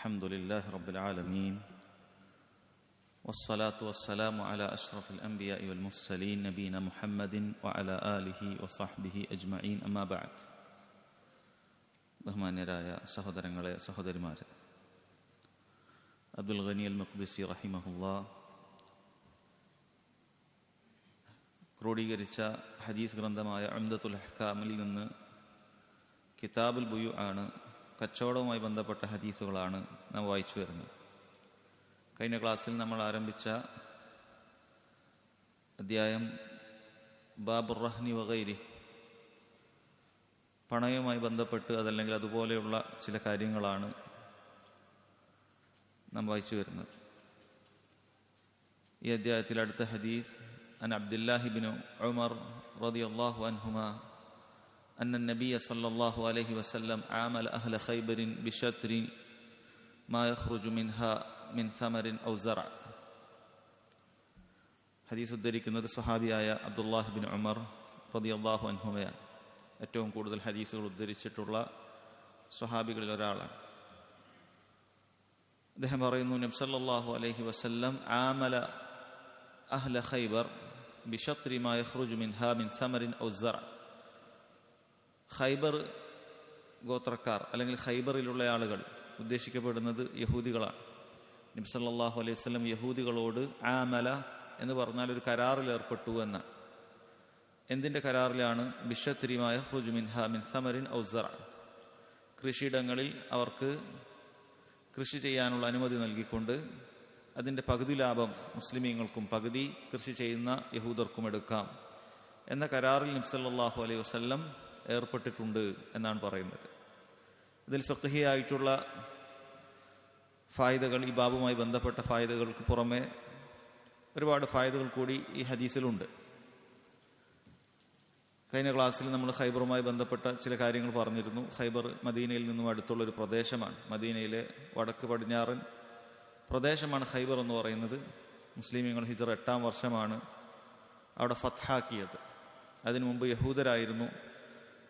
الحمد لله رب العالمين والصلاة والسلام على أشرف الأنبياء والمرسلين نبينا محمد وعلى آله وصحبه أجمعين أما بعد. ബഹുമാന്യരായ സഹോദരങ്ങളെ, സഹോദരിമാരെ, അബ്ദുൽ ഗനി അൽ മഖ്ദിസി റഹിമഹുല്ലാ ക്രോഡീകരിച്ച ഹദീസ് ഗ്രന്ഥമായ ഉംദത്തുൽ അഹ്കാമിൽ നിന്ന് കിതാബുൽ ബുയു ആണ്, കച്ചവടവുമായി ബന്ധപ്പെട്ട ഹദീസുകളാണ് നാം വായിച്ചു വരുന്നത്. കഴിഞ്ഞ ക്ലാസ്സിൽ നമ്മൾ ആരംഭിച്ച അധ്യായം ബാബുർ റഹ്നി വഗൈരി, പണയവുമായി ബന്ധപ്പെട്ട് അതല്ലെങ്കിൽ അതുപോലെയുള്ള ചില കാര്യങ്ങളാണ് നാം വായിച്ചു വരുന്നത്. ഈ അധ്യായത്തിൽ അടുത്ത ഹദീസ് അൻ അബ്ദുല്ലാഹി ബിൻ ഉമർ റളിയല്ലാഹു അൻഹുമാ أن النبي صلى الله عليه وسلم عامل أهل خيبر بشطر ما يخرج منها من ثمر أو زرع. ഹദീസ് ഉദ്ധരിക്കുന്നത് സ്വഹാബിയായ അബ്ദുല്ലാഹി ബിൻ ഉമർ റളിയല്ലാഹു അൻഹുമയാണ്. ഏറ്റവും കൂടുതൽ ഹദീസുകൾ ഉദ്ധരിച്ചിട്ടുള്ള സ്വഹാബികളിൽ ഒരാളാണ്. അദ്ദേഹം പറയുന്നു, നബി സല്ലല്ലാഹു അലൈഹി വസല്ലം ആമല അഹ്ല ഖൈബർ ബിശത്രി മാ യഖ്റുജു മിൻഹാ മിൻ സമറിൻ ഔ സറ. ഖൈബർ ഗോത്രക്കാർ അല്ലെങ്കിൽ ഖൈബറിലുള്ള ആളുകൾ, ഉദ്ദേശിക്കപ്പെടുന്നത് യഹൂദികളാണ്. നബി സല്ലല്ലാഹു അലൈഹി വസല്ലം യഹൂദികളോട് ആമല എന്ന് പറഞ്ഞാൽ ഒരു കരാറിൽ ഏർപ്പെട്ടു എന്നാണ്. എന്തിന്റെ കരാറിലാണ്? ബിശത്രി മാ യഖ്റുജു മിൻഹാ മിൻ സമറിൻ ഔ സറ. കൃഷിയിടങ്ങളിൽ അവർക്ക് കൃഷി ചെയ്യാനുള്ള അനുമതി നൽകിക്കൊണ്ട് അതിന്റെ പകുതി ലാഭം മുസ്ലിമീങ്ങൾക്കും പകുതി കൃഷി ചെയ്യുന്ന യഹൂദർക്കും എടുക്കാം എന്ന കരാറിൽ നബി സല്ലല്ലാഹു അലൈഹി വസല്ലം ഏർപ്പെട്ടിട്ടുണ്ട് എന്നാണ് പറയുന്നത്. ഇതിൽ ഫിഖ്ഹിയായിട്ടുള്ള ഫായിദകൾ, ഈ ബാബുമായി ബന്ധപ്പെട്ട ഫായിദകൾക്ക് പുറമെ ഒരുപാട് ഫായിദകൾ കൂടി ഈ ഹദീസിലുണ്ട്. കഴിഞ്ഞ ക്ലാസ്സിൽ നമ്മൾ ഖൈബറുമായി ബന്ധപ്പെട്ട ചില കാര്യങ്ങൾ പറഞ്ഞിരുന്നു. ഖൈബർ മദീനയിൽ നിന്നും അടുത്തുള്ള ഒരു പ്രദേശമാണ്. മദീനയിലെ വടക്ക് പടിഞ്ഞാറൻ പ്രദേശമാണ് ഖൈബർ എന്ന് പറയുന്നത്. മുസ്ലിമീങ്ങൾ ഹിജ്റ 8-ാം വർഷമാണ് അവിടെ ഫത്ഹാക്കിയത്. അതിനു മുമ്പ് യഹൂദരായിരുന്നു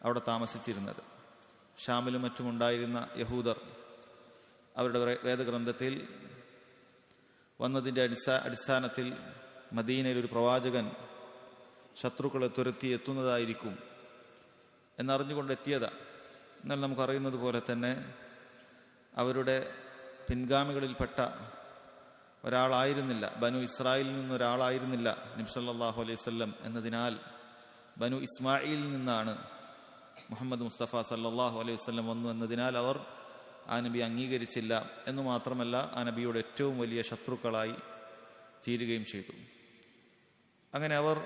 അവിടെ താമസിച്ചിരുന്നത്. ഷാമിലും മറ്റുമുണ്ടായിരുന്ന യഹൂദർ അവരുടെ വേദഗ്രന്ഥത്തിൽ വന്നതിൻ്റെ അടിസ്ഥാനത്തിൽ മദീനയിൽ ഒരു പ്രവാചകൻ ശത്രുക്കളെ തുരത്തി എത്തുന്നതായിരിക്കും എന്നറിഞ്ഞുകൊണ്ട് എത്തിയതാണ്. എന്നാൽ നമുക്കറിയുന്നത് പോലെ തന്നെ അവരുടെ പിൻഗാമികളിൽപ്പെട്ട ഒരാളായിരുന്നില്ല, ബനു ഇസ്രായേലിൽ നിന്നൊരാളായിരുന്നില്ല നബി സല്ലല്ലാഹു അലൈഹി വസല്ലം എന്നതിനാൽ ബനു ഇസ്മായിൽ നിന്നാണ് മുഹമ്മദ് മുസ്തഫ സല്ലല്ലാഹു അലൈഹി വസല്ലം വന്നു എന്നതിനാൽ അവർ ആ നബി അംഗീകരിച്ചില്ല എന്ന് മാത്രമല്ല, ആ നബിയുടെ ഏറ്റവും വലിയ ശത്രുക്കളായി തീരുകയും ചെയ്തു. അങ്ങനെ അവർ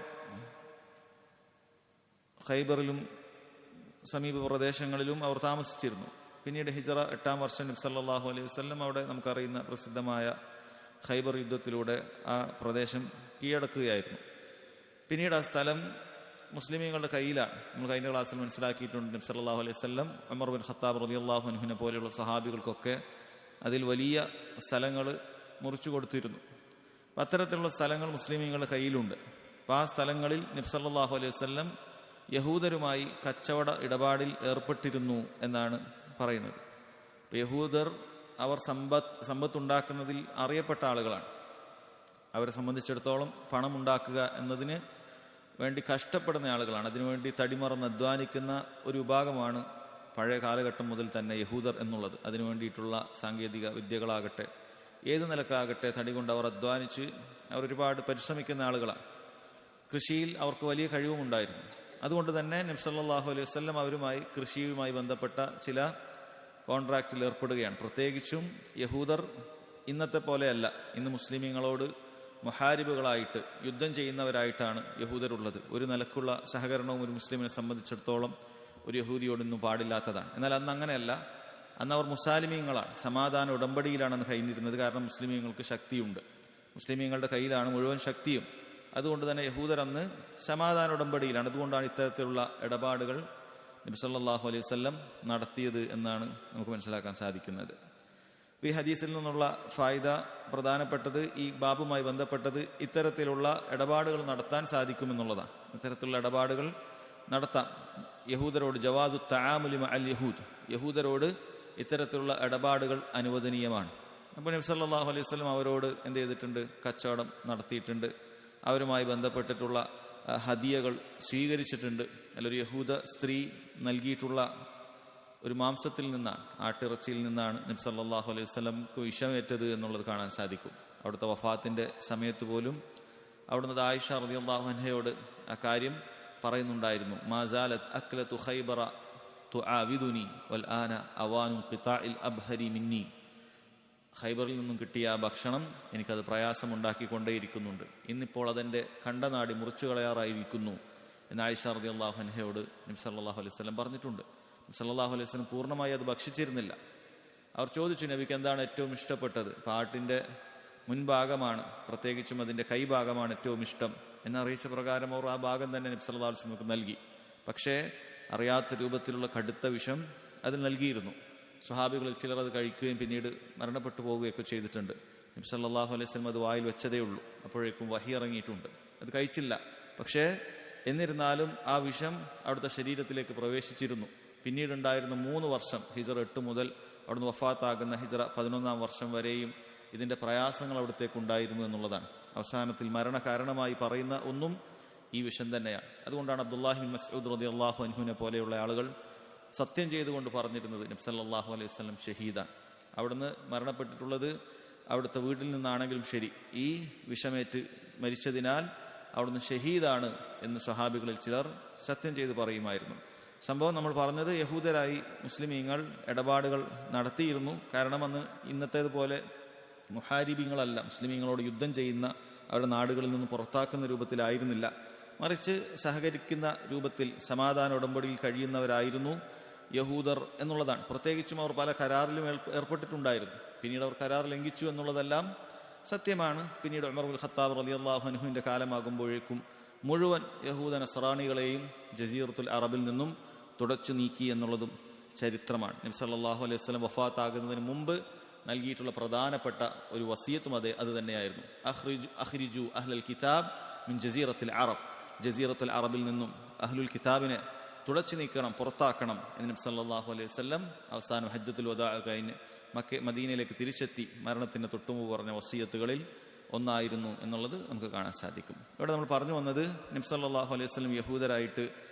ഖൈബറിലും സമീപ പ്രദേശങ്ങളിലും അവർ താമസിച്ചിരുന്നു. പിന്നീട് ഹിജ്റ 8-ാം വർഷം നബി സല്ലല്ലാഹു അലൈഹി വസല്ലം അവിടെ നമുക്കറിയുന്ന പ്രസിദ്ധമായ ഖൈബർ യുദ്ധത്തിലൂടെ ആ പ്രദേശം കീഴടക്കുകയായിരുന്നു. പിന്നീട് ആ സ്ഥലം മുസ്ലിമീങ്ങളുടെ കയ്യിലാണ്. നമ്മൾ കഴിഞ്ഞ ക്ലാസ്സിൽ മനസ്സിലാക്കിയിട്ടുണ്ട്, നബി സല്ലല്ലാഹു അലൈഹി വസല്ലം ഉമർ ബിൻ ഖത്താബ് റളിയല്ലാഹു അൻഹുവിനെ പോലെയുള്ള സഹാബികൾക്കൊക്കെ അതിൽ വലിയ സ്ഥലങ്ങൾ മുറിച്ചു കൊടുത്തിരുന്നു. അത്തരത്തിലുള്ള സ്ഥലങ്ങൾ മുസ്ലിമീങ്ങളുടെ കയ്യിലുണ്ട്. അപ്പോൾ ആ സ്ഥലങ്ങളിൽ നബി സല്ലല്ലാഹു അലൈഹി വസല്ലം യഹൂദരുമായി കച്ചവട ഇടപാടിൽ ഏർപ്പെട്ടിരുന്നു എന്നാണ് പറയുന്നത്. അപ്പോൾ യഹൂദർ അവർ സമ്പത്തുണ്ടാക്കുന്നതിൽ അറിയപ്പെട്ട ആളുകളാണ്. അവരെ സംബന്ധിച്ചിടത്തോളം പണമുണ്ടാക്കുക എന്നതിന് വേണ്ടി കഷ്ടപ്പെടുന്ന ആളുകളാണ്. അതിനുവേണ്ടി തടിമറന്ന് അധ്വാനിക്കുന്ന ഒരു വിഭാഗമാണ് പഴയ കാലഘട്ടം മുതൽ തന്നെ യഹൂദർ എന്നുള്ളത്. അതിനു വേണ്ടിയിട്ടുള്ള സാങ്കേതിക വിദ്യകളാകട്ടെ, ഏത് നിലക്കാകട്ടെ, തടി കൊണ്ട് അവർ അധ്വാനിച്ച് അവർ ഒരുപാട് പരിശ്രമിക്കുന്ന ആളുകളാണ്. കൃഷിയിൽ അവർക്ക് വലിയ കഴിവുമുണ്ടായിരുന്നു. അതുകൊണ്ട് തന്നെ നബി സല്ലല്ലാഹു അലൈഹി വസല്ലം അവരുമായി കൃഷിയുമായി ബന്ധപ്പെട്ട ചില കോൺട്രാക്റ്റിൽ ഏർപ്പെടുകയാണ്. പ്രത്യേകിച്ചും യഹൂദർ ഇന്നത്തെ പോലെയല്ല. ഇന്ന് മുസ്ലിമീങ്ങളോട് മുഹാരിബുകളായിട്ട് യുദ്ധം ചെയ്യുന്നവരായിട്ടാണ് യഹൂദരുള്ളത്. ഒരു നിലക്കുള്ള സഹകരണവും ഒരു മുസ്ലിമിനെ സംബന്ധിച്ചിടത്തോളം ഒരു യഹൂദിയോടൊന്നും പാടില്ലാത്തതാണ്. എന്നാൽ അന്ന് അങ്ങനെയല്ല. അന്ന് അവർ മുസാലിമീങ്ങളാണ്, സമാധാന ഉടമ്പടിയിലാണെന്ന് കഴിഞ്ഞിരുന്നത്. കാരണം മുസ്ലിമീങ്ങൾക്ക് ശക്തിയുണ്ട്, മുസ്ലിമീങ്ങളുടെ കയ്യിലാണ് മുഴുവൻ ശക്തിയും. അതുകൊണ്ട് തന്നെ യഹൂദർ അന്ന് സമാധാന ഉടമ്പടിയിലാണ്. അതുകൊണ്ടാണ് ഇത്തരത്തിലുള്ള ഇടപാടുകൾ നബി സല്ലല്ലാഹു അലൈഹി വസല്ലം നടത്തിയത് എന്നാണ് നമുക്ക് മനസ്സിലാക്കാൻ സാധിക്കുന്നത്. ഈ ഹദീസിൽ നിന്നുള്ള ഫായിദ പ്രധാനപ്പെട്ടത്, ഈ ബാബുമായി ബന്ധപ്പെട്ടത്, ഇത്തരത്തിലുള്ള ഇടപാടുകൾ നടത്താൻ സാധിക്കുമെന്നുള്ളതാണ്. ഇത്തരത്തിലുള്ള ഇടപാടുകൾ നടത്താം. യഹൂദരോട് ജവാസു തആമുലി മഅൽ യഹൂദ്, യഹൂദരോട് ഇത്തരത്തിലുള്ള ഇടപാടുകൾ അനുവദനീയമാണ്. അപ്പോൾ നബി സല്ലല്ലാഹു അലൈഹി വസല്ലം അവരോട് എന്ത് ചെയ്തിട്ടുണ്ട്? കച്ചവടം നടത്തിയിട്ടുണ്ട്. അവരുമായി ബന്ധപ്പെട്ടിട്ടുള്ള ഹദിയകൾ സ്വീകരിച്ചിട്ടുണ്ട്. ഒരു യഹൂദ സ്ത്രീ നൽകിയിട്ടുള്ള ഒരു മാംസത്തിൽ നിന്നാണ്, ആട്ടിറച്ചിയിൽ നിന്നാണ് നബി സല്ലല്ലാഹു അലൈഹി വസല്ലംക്ക് വിഷമേറ്റത് എന്നുള്ളത് കാണാൻ സാധിക്കും. അവിടുത്തെ വഫാത്തിന്റെ സമയത്ത് പോലും അവിടുന്ന് ആയിഷ റളിയല്ലാഹു അൻഹയോട് ആ കാര്യം പറയുന്നുണ്ടായിരുന്നു. മാസാലത് അക്ലതു ഖൈബറ തുആവിദുനി വൽ ആന അവാനു ഖിതാഇൽ അബ്ഹരി മിന്നി. ഖൈബറിൽ നിന്നും കിട്ടിയ ആ ഭക്ഷണം എനിക്കത് പ്രയാസമുണ്ടാക്കിക്കൊണ്ടേയിരിക്കുന്നുണ്ട്. ഇന്നിപ്പോൾ അതെന്റെ കണ്ടനാടി മുറിച്ചു കളയാറായിരിക്കുന്നു എന്ന് ആയിഷ റളിയല്ലാഹു അൻഹയോട് നബി സല്ലല്ലാഹു അലൈഹി വസല്ലം പറഞ്ഞിട്ടുണ്ട്. നബി സല്ലല്ലാഹു അലൈഹി വസല്ലം പൂർണ്ണമായി അത് ഭക്ഷിച്ചിരുന്നില്ല. അവർ ചോദിച്ചു, നബിക്ക് എന്താണ് ഏറ്റവും ഇഷ്ടപ്പെട്ടത്? പാട്ടിന്റെ മുൻഭാഗമാണ്, പ്രത്യേകിച്ചും അതിന്റെ കൈഭാഗമാണ് ഏറ്റവും ഇഷ്ടം എന്നറിയിച്ച പ്രകാരം അവർ ആ ഭാഗം തന്നെ നബി സല്ലല്ലാഹു അലൈഹി വസല്ലം നൽകി. പക്ഷേ അറിയാത്ത രൂപത്തിലുള്ള കടുത്ത വിഷം അതിൽ നൽകിയിരുന്നു. സ്വഹാബികളിൽ ചിലർ അത് കഴിക്കുകയും പിന്നീട് മരണപ്പെട്ടു പോവുകയൊക്കെ ചെയ്തിട്ടുണ്ട്. നബി സല്ലല്ലാഹു അലൈഹി വസല്ലം അത് വായിൽ വെച്ചതേ ഉള്ളൂ. അപ്പോഴേക്കും വഹി ഇറങ്ങിയിട്ടുണ്ട്. അത് കഴിച്ചില്ല. പക്ഷേ എന്നിരുന്നാലും ആ വിഷം അവിടുത്തെ ശരീരത്തിലേക്ക് പ്രവേശിച്ചിരുന്നു. പിന്നീടുണ്ടായിരുന്ന 3 വർഷം, ഹിജറ 8 മുതൽ അവിടുന്ന് വഫാത്താകുന്ന ഹിജറ 11 വർഷം വരെയും ഇതിന്റെ പ്രയാസങ്ങൾ അവിടത്തേക്കുണ്ടായിരുന്നു എന്നുള്ളതാണ്. അവസാനത്തിൽ മരണകാരണമായി പറയുന്ന ഒന്നും ഈ വിഷം തന്നെയാണ്. അതുകൊണ്ടാണ് അബ്ദുല്ലാഹി ബിൻ മസ്ഊദ് റളിയല്ലാഹു അൻഹുവിനെ പോലെയുള്ള ആളുകൾ സത്യം ചെയ്തുകൊണ്ട് പറഞ്ഞിരുന്നത് നബി സല്ലല്ലാഹു അലൈഹി വസല്ലം ഷഹീദാണ്. അവിടുന്ന് മരണപ്പെട്ടിട്ടുള്ളത് അവിടുത്തെ വീട്ടിൽ നിന്നാണെങ്കിലും ശരി, ഈ വിഷമേറ്റ് മരിച്ചതിനാൽ അവിടുന്ന് ഷഹീദാണ് എന്ന് സ്വഹാബികളിൽ ചിലർ സത്യം ചെയ്ത് പറയുമായിരുന്നു. സംഭവം നമ്മൾ പറഞ്ഞത്, യഹൂദരായി മുസ്ലിമീങ്ങൾ ഇടപാടുകൾ നടത്തിയിരുന്നു. കാരണം അന്ന് ഇന്നത്തേതുപോലെ മുഹാരിബിങ്ങളല്ല, മുസ്ലിമീങ്ങളോട് യുദ്ധം ചെയ്യുന്ന അവരുടെ നാടുകളിൽ നിന്ന് പുറത്താക്കുന്ന രൂപത്തിലായിരുന്നില്ല. മറിച്ച് സഹകരിക്കുന്ന രൂപത്തിൽ സമാധാന ഉടമ്പടിയിൽ കഴിയുന്നവരായിരുന്നു യഹൂദർ എന്നുള്ളതാണ്. പ്രത്യേകിച്ചും അവർ പല കരാറിലും ഏർപ്പെട്ടിട്ടുണ്ടായിരുന്നു. പിന്നീട് അവർ കരാർ ലംഘിച്ചു എന്നുള്ളതെല്ലാം സത്യമാണ്. പിന്നീട് ഉമർ ഇബ്നുൽ ഖത്താബ് റളിയല്ലാഹു അൻഹുവിന്റെ കാലമാകുമ്പോഴേക്കും മുഴുവൻ യഹൂദ നസ്രാണികളെയും ജസീറത്തുൽ അറബിൽ നിന്നും തുടച്ചു നീക്കി എന്നുള്ളതും ചരിത്രമാണ്. നബി സല്ലല്ലാഹു അലൈഹി വസല്ലം വഫാത്താകുന്നതിന് മുമ്പ് നൽകിയിട്ടുള്ള പ്രധാനപ്പെട്ട ഒരു വസിയത്തും അത് തന്നെയായിരുന്നു. അഖ്രിജു അഹ്ലൽ കിതാബ് മിൻ ജസീറത്തുൽ അറബ്. ജസീറത്തുൽ അറബിൽ നിന്നും അഹ്ലുൽ കിതാബിനെ തുടച്ചു നീക്കണം, പുറത്താക്കണം എന്ന് നബി സല്ലല്ലാഹു അലൈഹി വസല്ലം അവസാനം ഹജ്ജത്തുൽ വദാ കഴിഞ്ഞ് മദീനയിലേക്ക് തിരിച്ചെത്തി മരണത്തിന് തൊട്ടുമുമ്പ് പറഞ്ഞ വസിയത്തുകളിൽ ഒന്നായിരുന്നു എന്നുള്ളത് നമുക്ക് കാണാൻ സാധിക്കും. ഇവിടെ നമ്മൾ പറഞ്ഞു വന്നത്, നബി സല്ലല്ലാഹു അലൈഹി വസല്ലം യഹൂദരായിട്ട്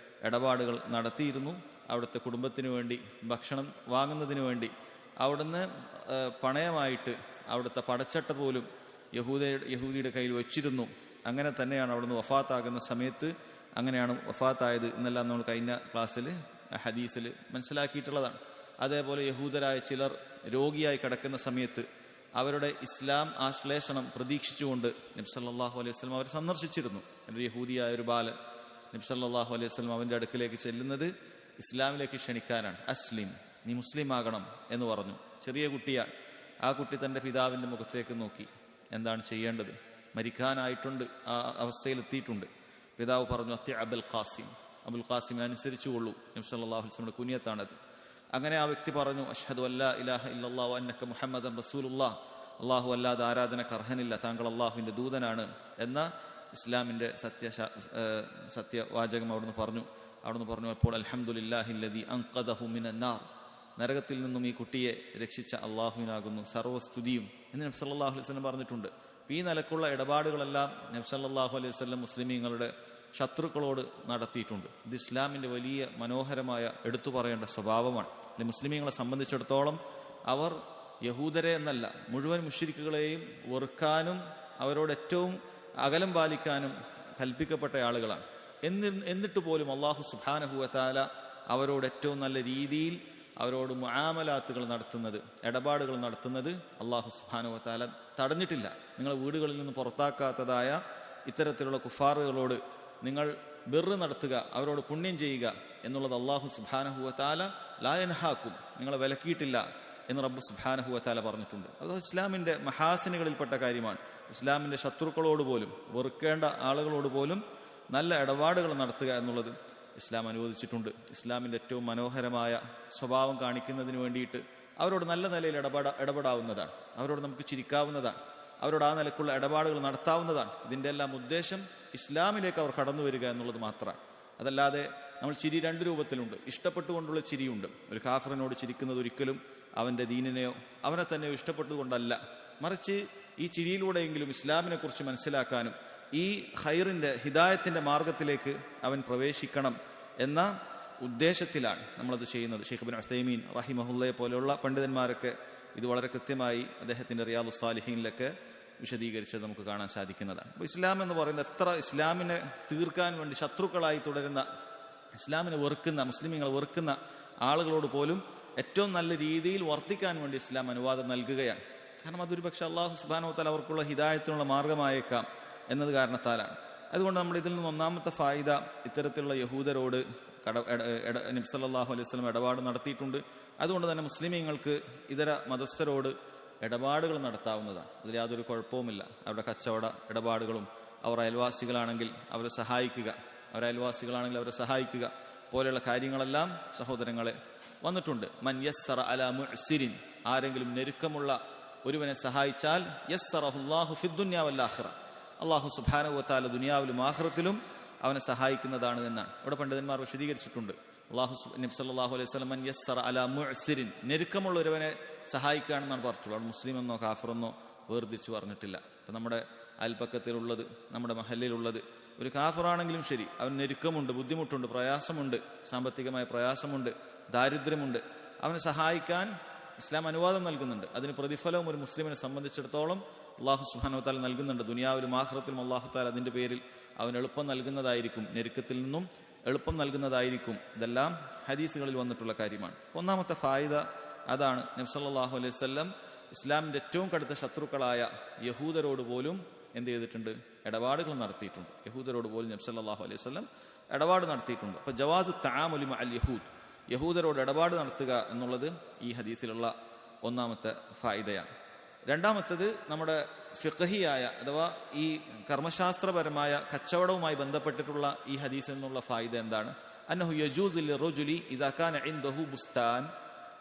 ഇടപാടുകൾ നടത്തിയിരുന്നു. അവിടുത്തെ കുടുംബത്തിന് വേണ്ടി ഭക്ഷണം വാങ്ങുന്നതിന് വേണ്ടി അവിടുന്ന് പണയമായിട്ട് അവിടുത്തെ പടച്ചട്ട പോലും യഹൂദിയുടെ കയ്യിൽ വെച്ചിരുന്നു. അങ്ങനെ തന്നെയാണ് അവിടുന്ന് വഫാത്താകുന്ന സമയത്ത് അങ്ങനെയാണ് വഫാത്തായത് എന്നെല്ലാം നമ്മൾ കഴിഞ്ഞ ക്ലാസ്സിൽ ഹദീസിൽ മനസ്സിലാക്കിയിട്ടുള്ളതാണ്. അതേപോലെ യഹൂദരായ ചിലർ രോഗിയായി കിടക്കുന്ന സമയത്ത് അവരുടെ ഇസ്ലാം ആശ്ലേഷണം പ്രതീക്ഷിച്ചുകൊണ്ട് നബി സല്ലല്ലാഹു അലൈഹി വസല്ലം അവർ സന്ദർശിച്ചിരുന്നു. ഒരു യഹൂദിയായ ഒരു ബാലൻ നബി സല്ലല്ലാഹു അലൈഹി വസല്ലം അവന്റെ അടുക്കിലേക്ക് ചെല്ലുന്നത് ഇസ്ലാമിലേക്ക് ക്ഷണിക്കാനാണ്. അസ്ലിം, നീ മുസ്ലിം ആകണം എന്ന് പറഞ്ഞു. ചെറിയ കുട്ടിയാണ്. ആ കുട്ടി തന്റെ പിതാവിന്റെ മുഖത്തേക്ക് നോക്കി. എന്താണ് ചെയ്യേണ്ടത്? മരിക്കാനായിട്ടുണ്ട്, ആ അവസ്ഥയിലെത്തിയിട്ടുണ്ട്. പിതാവ് പറഞ്ഞു, അത്തി അബുൽ ഖാസിം, അബുൽ ഖാസിം അനുസരിച്ചുകൊള്ളൂ. നബി സല്ലല്ലാഹു അലൈഹി വസല്ലം കുനിയത്താണത്. അങ്ങനെ ആ വ്യക്തി പറഞ്ഞു, അഷ്ഹദു അല്ലാ ഇലാഹ ഇല്ലല്ലാഹു വ അന്നക മുഹമ്മദൻ റസൂലുള്ളാഹ്, അല്ലാഹു അല്ലാതെ ആരാധനക്ക് അർഹനില്ല, താങ്കൾ അല്ലാഹുവിന്റെ ദൂതനാണ് എന്ന ഇസ്ലാമിന്റെ സത്യവാചകം അവിടുന്ന് പറഞ്ഞു. അപ്പോൾ അൽഹംദുലില്ലാഹില്ലദീ അൻഖദഹു മിനന്നാർ, നരകത്തിൽ നിന്നും ഈ കുട്ടിയെ രക്ഷിച്ച അള്ളാഹുവിനാകുന്നു സർവ്വസ്തുതിയും എന്ന് നബി സല്ലല്ലാഹു അലൈഹി വസല്ലം പറഞ്ഞിട്ടുണ്ട്. ഈ നിലക്കുള്ള ഇടപാടുകളെല്ലാം നബി സല്ലല്ലാഹു അലൈഹി വസല്ലം മുസ്ലിമീങ്ങളുടെ ശത്രുക്കളോട് നടത്തിയിട്ടുണ്ട്. ഇത് ഇസ്ലാമിന്റെ വലിയ മനോഹരമായ എടുത്തു പറയേണ്ട സ്വഭാവമാണ്. മുസ്ലിമീങ്ങളെ സംബന്ധിച്ചിടത്തോളം അവർ യഹൂദരെ എന്നല്ല, മുഴുവൻ മുശ്രിക്കുകളെയും വെറുക്കാനും അവരോട് ഏറ്റവും അകലം പാലിക്കാനും കൽപ്പിക്കപ്പെട്ട ആളുകളാണ്. എന്നിട്ട് പോലും അല്ലാഹു സുബ്ഹാനഹു വ തആല അവരോട് ഏറ്റവും നല്ല രീതിയിൽ അവരോട് മുആമലാത്തുകൾ നടത്തുന്നത്, ഇടപാടുകൾ നടത്തുന്നത് അല്ലാഹു സുബ്ഹാനഹു വ തആല തടഞ്ഞിട്ടില്ല. നിങ്ങളെ വീടുകളിൽ നിന്ന് പുറത്താക്കാത്തതായ ഇത്തരത്തിലുള്ള കുഫാറുകളോട് നിങ്ങൾ ബിർറ് നടത്തുക, അവരോട് പുണ്യം ചെയ്യുക എന്നുള്ളത് അല്ലാഹു സുബ്ഹാനഹു വ തആല ലാ യൻഹാക്കും, നിങ്ങളെ വിലക്കിയിട്ടില്ല എന്ന് റബ്ബ് സുബ്ഹാനഹു വ തആല പറഞ്ഞിട്ടുണ്ട്. അത് ഇസ്ലാമിന്റെ മഹാസിനുകളിൽപ്പെട്ട കാര്യമാണ്. ഇസ്ലാമിന്റെ ശത്രുക്കളോട് പോലും, വെറുക്കേണ്ട ആളുകളോട് പോലും നല്ല ഇടപാടുകൾ നടത്തുക എന്നുള്ളത് ഇസ്ലാം അനുവദിച്ചിട്ടുണ്ട്. ഇസ്ലാമിന്റെ ഏറ്റവും മനോഹരമായ സ്വഭാവം കാണിക്കുന്നതിന് വേണ്ടിയിട്ട് അവരോട് നല്ല നിലയിൽ ഇടപെടാവുന്നതാണ്. അവരോട് നമുക്ക് ചിരിക്കാവുന്നതാണ്. അവരോട് ആ നിലക്കുള്ള ഇടപാടുകൾ നടത്താവുന്നതാണ്. ഇതിന്റെ എല്ലാം ഉദ്ദേശം ഇസ്ലാമിലേക്ക് അവർ കടന്നു വരിക എന്നുള്ളത് മാത്രമാണ്. അതല്ലാതെ നമ്മൾ ചിരി രണ്ട് രൂപത്തിലുണ്ട്. ഇഷ്ടപ്പെട്ടുകൊണ്ടുള്ള ചിരിയുണ്ട്. ഒരു കാഫിറിനോട് ചിരിക്കുന്നത് ഒരിക്കലും അവന്റെ ദീനിനെയോ അവനെ തന്നെയോ ഇഷ്ടപ്പെട്ടുകൊണ്ടല്ല, മറിച്ച് ഈ ചിരിയിലൂടെയെങ്കിലും ഇസ്ലാമിനെ കുറിച്ച് മനസ്സിലാക്കാനും ഈ ഖൈറിന്റെ ഹിദായത്തിന്റെ മാർഗത്തിലേക്ക് അവൻ പ്രവേശിക്കണം എന്ന ഉദ്ദേശത്തിലാണ് നമ്മളത് ചെയ്യുന്നത്. ഷെയ്ഖ് ഇബ്നു ഉസൈമീൻ റഹിമഹുല്ലയെ പോലെയുള്ള പണ്ഡിതന്മാരൊക്കെ ഇത് വളരെ കൃത്യമായി അദ്ദേഹത്തിന്റെ റിയാദുസ് സാലിഹീനിലൊക്കെ വിശദീകരിച്ചത് നമുക്ക് കാണാൻ സാധിക്കുന്നതാണ്. അപ്പോൾ ഇസ്ലാം എന്ന് പറയുന്നത് എത്ര ഇസ്ലാമിനെ തീർക്കാൻ വേണ്ടി ശത്രുക്കളായി തുടരുന്ന, ഇസ്ലാമിനെ വെറുക്കുന്ന, മുസ്ലിമീങ്ങളെ വെറുക്കുന്ന ആളുകളോട് പോലും ഏറ്റവും നല്ല രീതിയിൽ വർത്തിക്കാൻ വേണ്ടി ഇസ്ലാം അനുവാദം നൽകുകയാണ്. കാരണം അതൊരു പക്ഷെ അള്ളാഹു സുബ്ഹാനഹു വ തആല അവർക്കുള്ള ഹിദായത്തിനുള്ള മാർഗമായേക്കാം എന്നത് കാരണത്താലാണ്. അതുകൊണ്ട് നമ്മൾ ഇതിൽ നിന്ന് ഒന്നാമത്തെ ഫായിദ, ഇത്തരത്തിലുള്ള യഹൂദരോട് നബി സല്ലല്ലാഹു അലൈഹി വസല്ലം ഇടപാട് നടത്തിയിട്ടുണ്ട്. അതുകൊണ്ട് തന്നെ മുസ്ലിമീങ്ങൾക്ക് ഇതര മതസ്ഥരോട് ഇടപാടുകൾ നടത്താവുന്നതാണ്. അതിൽ യാതൊരു കുഴപ്പവുമില്ല. അവരുടെ കച്ചവട ഇടപാടുകളും അവർ അയൽവാസികളാണെങ്കിൽ അവരെ സഹായിക്കുക പോലെയുള്ള കാര്യങ്ങളെല്ലാം സഹോദരങ്ങളെ വന്നിട്ടുണ്ട്. മൻ യസ്സറ അലാ മുഅ്സിരിൻ, ആരെങ്കിലും ഞെരുക്കമുള്ള ഒരുവനെ സഹായിച്ചാൽ യസ്സറഹുല്ലാഹു ഫിദ്ദുനിയ വൽ ആഖിറ, അല്ലാഹു സുബ്ഹാനഹു വ തആല ദുനിയാവിലും ആഖിറത്തിലും അവനെ സഹായിക്കുന്നതാണ് എന്നാണ് ഇവിടെ പണ്ഡിതന്മാർ വിശദീകരിച്ചിട്ടുണ്ട്. നബി സല്ലല്ലാഹു അലൈഹി വസല്ലം മൻ യസ്സറ അലാ മുഅ്സിരിൻ, ഞെരുക്കമുള്ള ഒരുവനെ സഹായിക്കുകയാണെന്നാണ് പറഞ്ഞിട്ടുള്ളത്. അവിടെ മുസ്ലിം എന്നോ കാഫിറെന്നോ വേർതിരിച്ച് പറഞ്ഞിട്ടില്ല. ഇപ്പം നമ്മുടെ അയൽപ്പക്കത്തിലുള്ളത്, നമ്മുടെ മഹല്ലിലുള്ളത് ഒരു കാഫിറാണെങ്കിലും ശരി, അവൻ ഞെരുക്കമുണ്ട്, ബുദ്ധിമുട്ടുണ്ട്, പ്രയാസമുണ്ട്, സാമ്പത്തികമായ പ്രയാസമുണ്ട്, ദാരിദ്ര്യമുണ്ട്, അവനെ സഹായിക്കാൻ ഇസ്ലാം അനുവാദം നൽകുന്നുണ്ട്. അതിന് പ്രതിഫലവും ഒരു മുസ്ലിമിനെ സംബന്ധിച്ചിടത്തോളം അല്ലാഹു സുബ്ഹാനഹു വ തആല നൽകുന്നുണ്ട്. ദുനിയാവിലും ആഖിറത്തിലും അല്ലാഹു തആല അതിന്റെ പേരിൽ അവൻ എളുപ്പം നൽകുന്നതായിരിക്കും, ഞെരുക്കത്തിൽ നിന്നും എളുപ്പം നൽകുന്നതായിരിക്കും. ഇതെല്ലാം ഹദീസുകളിൽ വന്നിട്ടുള്ള കാര്യമാണ്. ഒന്നാമത്തെ ഫായിദ അതാണ്. നബി സല്ലല്ലാഹു അലൈഹി വസല്ലം ഇസ്ലാമിന്റെ ഏറ്റവും കടുത്ത ശത്രുക്കളായ യഹൂദരോട് പോലും എന്ത് ചെയ്തിട്ടുണ്ട്? ഇടപാടുകൾ നടത്തിയിട്ടുണ്ട്. യഹൂദരോട് പോലും നബി സല്ലല്ലാഹു അലൈഹി വസല്ലം ഇടപാട് നടത്തിയിട്ടുണ്ട്. അപ്പൊ ജവാസു തആമുലി മഅൽ യഹൂദ്, യഹൂദരോട് ഇടപാട് നടത്തുക എന്നുള്ളത് ഈ ഹദീസിലുള്ള ഒന്നാമത്തെ ഫായിദയാണ്. രണ്ടാമത്തത് നമ്മുടെ ഫിഖഹിയായ അഥവാ ഈ കർമ്മശാസ്ത്രപരമായ കച്ചവടവുമായി ബന്ധപ്പെട്ടിട്ടുള്ള ഈ ഹദീസ് എന്നുള്ള ഫായിദ എന്താണ്? അന്നഹു യജൂസു ലിർറജുലി ഇദാ കാന ഇൻദഹു ബുസ്താൻ,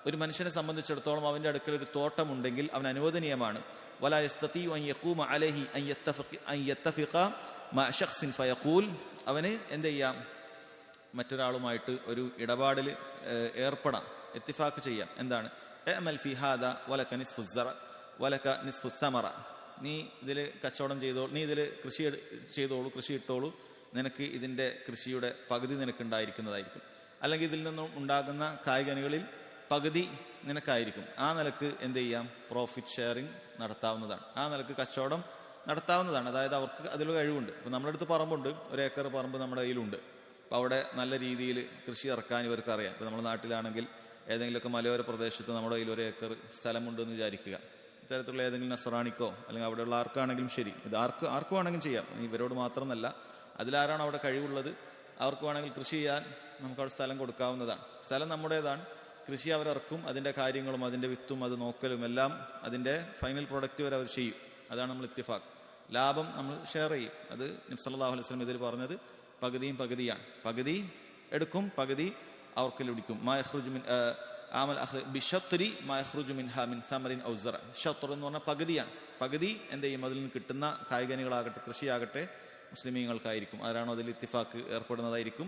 ഒരു മനുഷ്യനെ സംബന്ധിച്ചിടത്തോളം അവന്റെ അടുക്കൽ ഒരു തോട്ടമുണ്ടെങ്കിൽ അവൻ അനുവദനീയമാണ്. വലാ യസ്തതിഉ അൻ യഖൂമ അലൈഹി അൻ യത്തഫിഖ മഅ ശഖ്സിൻ ഫയഖൂൽ, അവന് എന്ത് ചെയ്യാം? മറ്റൊരാളുമായിട്ട് ഒരു ഇടപാടിൽ ഏർപ്പെടാം, ഇത്തിഫാഖ് ചെയ്യാം. എന്താണ്? അമൽ ഫി ഹാദാ വലക നിസ്ഫു സറ വലക നിസ്ഫു സമറ, നീ ഇതിൽ കച്ചവടം ചെയ്തോളൂ, നീ ഇതിൽ കൃഷി ചെയ്തോളൂ, കൃഷി ഇട്ടോളൂ, നിനക്ക് ഇതിന്റെ കൃഷിയുടെ പകുതി നിനക്കുണ്ടായിരിക്കുന്നതായിരിക്കും. അല്ലെങ്കിൽ ഇതിൽ നിന്നും ഉണ്ടാകുന്ന കായ്കനികളിൽ പകുതി നിനക്കായിരിക്കും. ആ നിലക്ക് എന്ത് ചെയ്യാം? പ്രോഫിറ്റ് ഷെയറിംഗ് നടത്താവുന്നതാണ്. ആ നിലക്ക് കച്ചവടം നടത്താവുന്നതാണ്. അതായത് അവർക്ക് അതിൽ കഴിവുണ്ട്. ഇപ്പൊ നമ്മുടെ അടുത്ത് പറമ്പുണ്ട്, 1 ഏക്കർ പറമ്പ് നമ്മുടെ കയ്യിലുണ്ട്. അപ്പൊ അവിടെ നല്ല രീതിയിൽ കൃഷി ഇറക്കാൻ ഇവർക്ക് അറിയാം. ഇപ്പൊ നമ്മുടെ നാട്ടിലാണെങ്കിൽ ഏതെങ്കിലുമൊക്കെ മലയോര പ്രദേശത്ത് നമ്മുടെ കയ്യിൽ 1 ഏക്കർ സ്ഥലമുണ്ടെന്ന് വിചാരിക്കുക. ഇത്തരത്തിലുള്ള ഏതെങ്കിലും നസ്രാണിക്കോ അല്ലെങ്കിൽ അവിടെയുള്ള ആർക്കാണെങ്കിലും ശരി, ഇത് ആർക്കും ആണെങ്കിലും ചെയ്യാം, ഇവരോട് മാത്രമല്ല, അതിലാരാണ് അവിടെ കഴിവുള്ളത് അവർക്ക് വേണമെങ്കിൽ കൃഷി ചെയ്യാൻ നമുക്ക് അവിടെ സ്ഥലം കൊടുക്കാവുന്നതാണ്. സ്ഥലം നമ്മുടേതാണ്, കൃഷി അവരിറക്കും, അതിന്റെ കാര്യങ്ങളും അതിന്റെ വിത്തും അത് നോക്കലും എല്ലാം അതിന്റെ ഫൈനൽ പ്രൊഡക്റ്റ് വരെ അവർ ചെയ്യും. അതാണ് നമ്മൾ ഇത്തിഫാഖ്. ലാഭം നമ്മൾ ഷെയർ ചെയ്യും. അത് നബി സല്ലല്ലാഹു അലൈഹി വസല്ലം ഇതിൽ പറഞ്ഞത് പകുതിയും പകുതിയാണ്. പകുതി എടുക്കും, പകുതി അവർക്ക് ലഭിക്കും. ഷത്ർ എന്ന് പറഞ്ഞാൽ പകുതിയാണ്. പകുതി എന്ത് ചെയ്യും? അതിൽ നിന്ന് കിട്ടുന്ന കായ്കനികളാകട്ടെ കൃഷിയാകട്ടെ മുസ്ലിമീങ്ങൾക്കായിരിക്കും. ആരാണോ അതിൽ ഇത്തിഫാക്ക് ഏർപ്പെടുന്നതായിരിക്കും,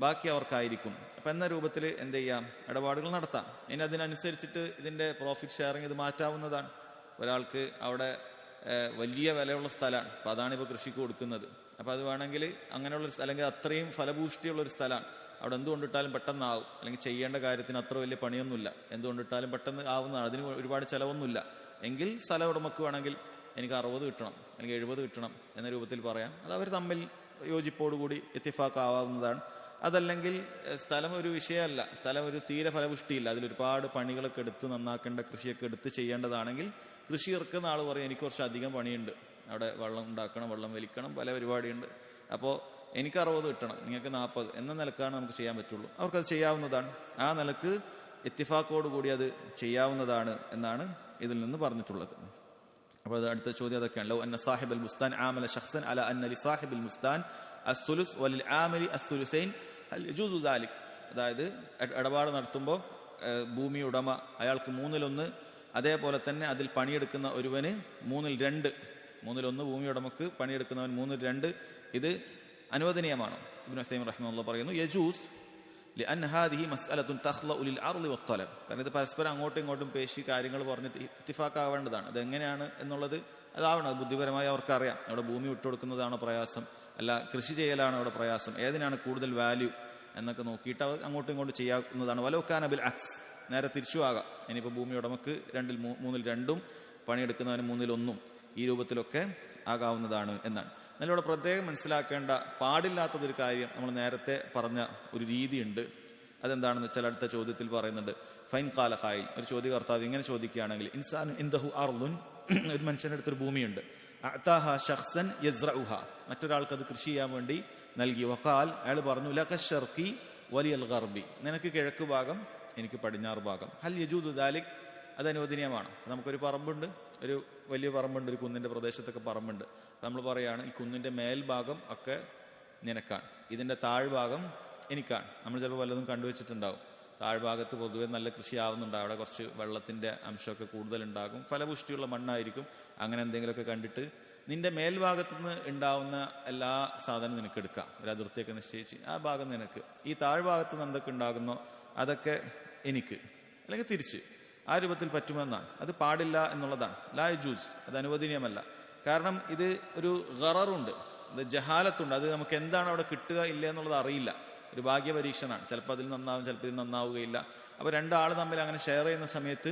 ബാക്കി അവർക്കായിരിക്കും. അപ്പൊ എന്ന രൂപത്തിൽ എന്ത് ചെയ്യാം? ഇടപാടുകൾ നടത്താം. ഇനി അതിനനുസരിച്ചിട്ട് ഇതിന്റെ പ്രോഫിറ്റ് ഷെയറിങ് ഇത് മാറ്റാവുന്നതാണ്. ഒരാൾക്ക് അവിടെ വലിയ വിലയുള്ള സ്ഥലമാണ്, അപ്പൊ അതാണ് ഇപ്പൊ കൃഷിക്ക് കൊടുക്കുന്നത്. അപ്പൊ അത് വേണമെങ്കിൽ അങ്ങനെയുള്ള അല്ലെങ്കിൽ അത്രയും ഫലഭൂഷ്ടിയുള്ള ഒരു സ്ഥലമാണ്, അവിടെ എന്തുകൊണ്ടിട്ടാലും പെട്ടെന്നാവും, അല്ലെങ്കിൽ ചെയ്യേണ്ട കാര്യത്തിന് അത്ര വലിയ പണിയൊന്നുമില്ല, എന്തുകൊണ്ടിട്ടാലും പെട്ടെന്ന് ആവുന്നതാണ്, അതിന് ഒരുപാട് ചെലവൊന്നുമില്ല എങ്കിൽ സ്ഥല ഉടമക്ക് വേണമെങ്കിൽ എനിക്ക് 60 കിട്ടണം അല്ലെങ്കിൽ 70 കിട്ടണം എന്ന രൂപത്തിൽ പറയാം. അത് അവർ തമ്മിൽ യോജിപ്പോടുകൂടി ഇത്തിഫാഖ് ആവാവുന്നതാണ്. അതല്ലെങ്കിൽ സ്ഥലം ഒരു വിഷയമല്ല, സ്ഥലം ഒരു തീരെ ഫലപുഷ്ടിയില്ല, അതിലൊരുപാട് പണികളൊക്കെ എടുത്ത് നന്നാക്കേണ്ട, കൃഷിയൊക്കെ എടുത്ത് ചെയ്യേണ്ടതാണെങ്കിൽ കൃഷി ഇറക്കുന്ന ആൾ പറയും എനിക്ക് കുറച്ച് അധികം പണിയുണ്ട്, അവിടെ വെള്ളം ഉണ്ടാക്കണം, വെള്ളം വലിക്കണം, പല പരിപാടിയുണ്ട്, അപ്പോൾ എനിക്ക് 60 കിട്ടണം, നിങ്ങൾക്ക് 40 എന്ന നിലക്കാണ് നമുക്ക് ചെയ്യാൻ പറ്റുള്ളൂ. അവർക്കത് ചെയ്യാവുന്നതാണ്. ആ നിലക്ക് ഇത്തിഫാഖോടുകൂടി അത് ചെയ്യാവുന്നതാണ് എന്നാണ് ഇതിൽ നിന്ന് പറഞ്ഞിട്ടുള്ളത്. അപ്പോൾ അത് അടുത്ത ചോദ്യം അതൊക്കെയാണ്. ലൗ അന്ന സാഹിബൽ ബുസ്താൻ ആമല ശഖ്സൻ അല അന്ന ലി സാഹിബിൽ ബുസ്താൻ അസ്സുലുസ് വലിൽ ആമിലി അസ്സുലുസൈൻ ഹൽ യജൂസു ദാലിക്, അതായത് ഇടപാട് നടത്തുമ്പോൾ ഭൂമി ഉടമ അയാൾക്ക് 1/3, അതേപോലെ തന്നെ അതിൽ പണിയെടുക്കുന്ന ഒരുവന് 2/3, 1/3 ഭൂമി ഉടമക്ക് പണിയെടുക്കുന്നവൻ 2/3, ഇത് അനുവദനീയമാണോ? ഇബ്നു ഉസൈമീൻ റഹിമഹുല്ലാഹ് പറയുന്നു യജൂസ് لأن هذه مسألة تخلأ للعرض والطلب. കാരണം ഇത് പരസ്പരം അങ്ങോട്ടും ഇങ്ങോട്ടും പേശി കാര്യങ്ങൾ പറഞ്ഞ് ഇത്തിഫാക്കാവേണ്ടതാണ്. അതെങ്ങനെയാണ് എന്നുള്ളത് അതാവണം. അത് ബുദ്ധിപരമായി അവർക്കറിയാം. അവിടെ ഭൂമി വിട്ടുകൊടുക്കുന്നതാണോ പ്രയാസം, അല്ല കൃഷി ചെയ്യലാണോ അവിടെ പ്രയാസം, ഏതിനാണ് കൂടുതൽ വാല്യൂ എന്നൊക്കെ നോക്കിയിട്ട് അവർ അങ്ങോട്ടും ഇങ്ങോട്ടും ചെയ്യാവുന്നതാണ്. വലൗകാന ബിൽ അക്സ്, നേരെ തിരിച്ചു ആകാം. ഇനിയിപ്പോൾ ഭൂമി ഉടമക്ക് 2/3 പണിയെടുക്കുന്നവന് 1/3 ഈ രൂപത്തിലൊക്കെ ആകാവുന്നതാണ് എന്നാണ്. എന്നാൽ ഇവിടെ പ്രത്യേകം മനസ്സിലാക്കേണ്ട പാടില്ലാത്തതൊരു കാര്യം നമ്മൾ നേരത്തെ പറഞ്ഞ ഒരു രീതിയുണ്ട്. അതെന്താണെന്ന് വെച്ചാൽ അടുത്ത ചോദ്യത്തിൽ പറയുന്നുണ്ട്, ഫൈൻ കാല ഖായിൽ, ഒരു ചോദ്യകർത്താവ് ഇങ്ങനെ ചോദിക്കുകയാണെങ്കിൽ, ഇൻസാൻ ഇൻദഹു അർളുൻ, ഒരു മനുഷ്യന്റെ അടുത്തൊരു ഭൂമിയുണ്ട്, അഅതാഹ ശഖ്സൻ യസ്റഉഹ, മറ്റൊരാൾക്ക് അത് കൃഷി ചെയ്യാൻ വേണ്ടി നൽകി. വഖാൽ, അയാൾ പറഞ്ഞു, ലക ശർഖി വലിയൽ ഗർബി, നിനക്ക് കിഴക്ക് ഭാഗം എനിക്ക് പടിഞ്ഞാറ് ഭാഗം. ഹൽ യജൂദു ദാലിക്, അത് അനുവദനീയമാണ്. നമുക്കൊരു പറമ്പുണ്ട്, ഒരു വലിയ പറമ്പുണ്ട്, ഒരു കുന്നിന്റെ പ്രദേശത്തൊക്കെ പറമ്പുണ്ട്. നമ്മൾ പറയാണ് ഈ കുന്നിന്റെ മേൽഭാഗം ഒക്കെ നിനക്കാണ്, ഇതിന്റെ താഴ്ഭാഗം എനിക്കാണ്. നമ്മൾ ചിലപ്പോൾ വല്ലതും കണ്ടുവച്ചിട്ടുണ്ടാവും. താഴ്ഭാഗത്ത് പൊതുവെ നല്ല കൃഷി ആവുന്നുണ്ടാവും, അവിടെ കുറച്ച് വെള്ളത്തിന്റെ അംശമൊക്കെ കൂടുതലുണ്ടാകും, ഫലപുഷ്ടിയുള്ള മണ്ണായിരിക്കും. അങ്ങനെ എന്തെങ്കിലുമൊക്കെ കണ്ടിട്ട് നിന്റെ മേൽഭാഗത്തു നിന്ന് ഉണ്ടാവുന്ന എല്ലാ സാധനവും നിനക്ക് എടുക്കാം, ഒരു അതിർത്തിയൊക്കെ നിശ്ചയിച്ച് ആ ഭാഗം നിനക്ക്. ഈ താഴ്ഭാഗത്ത് നിന്ന് എന്തൊക്കെ ഉണ്ടാകുന്നോ അതൊക്കെ എനിക്ക്, അല്ലെങ്കിൽ തിരിച്ച് ആ രൂപത്തിൽ പറ്റുമെന്നാണ്. അത് പാടില്ല എന്നുള്ളതാണ്. ലാ യജൂസ്, അത് അനുവദനീയമല്ല. കാരണം ഇത് ഒരു ഗററുണ്ട്, ഇത് ജഹാലത്തുണ്ട്. അത് നമുക്ക് എന്താണ് അവിടെ കിട്ടുക ഇല്ല എന്നുള്ളത് അറിയില്ല. ഒരു ഭാഗ്യ പരീക്ഷണമാണ്. ചിലപ്പോൾ അതിൽ നന്നാവും, ചിലപ്പോൾ ഇതിൽ നന്നാവുകയില്ല. അപ്പോൾ രണ്ടാൾ തമ്മിൽ അങ്ങനെ ഷെയർ ചെയ്യുന്ന സമയത്ത്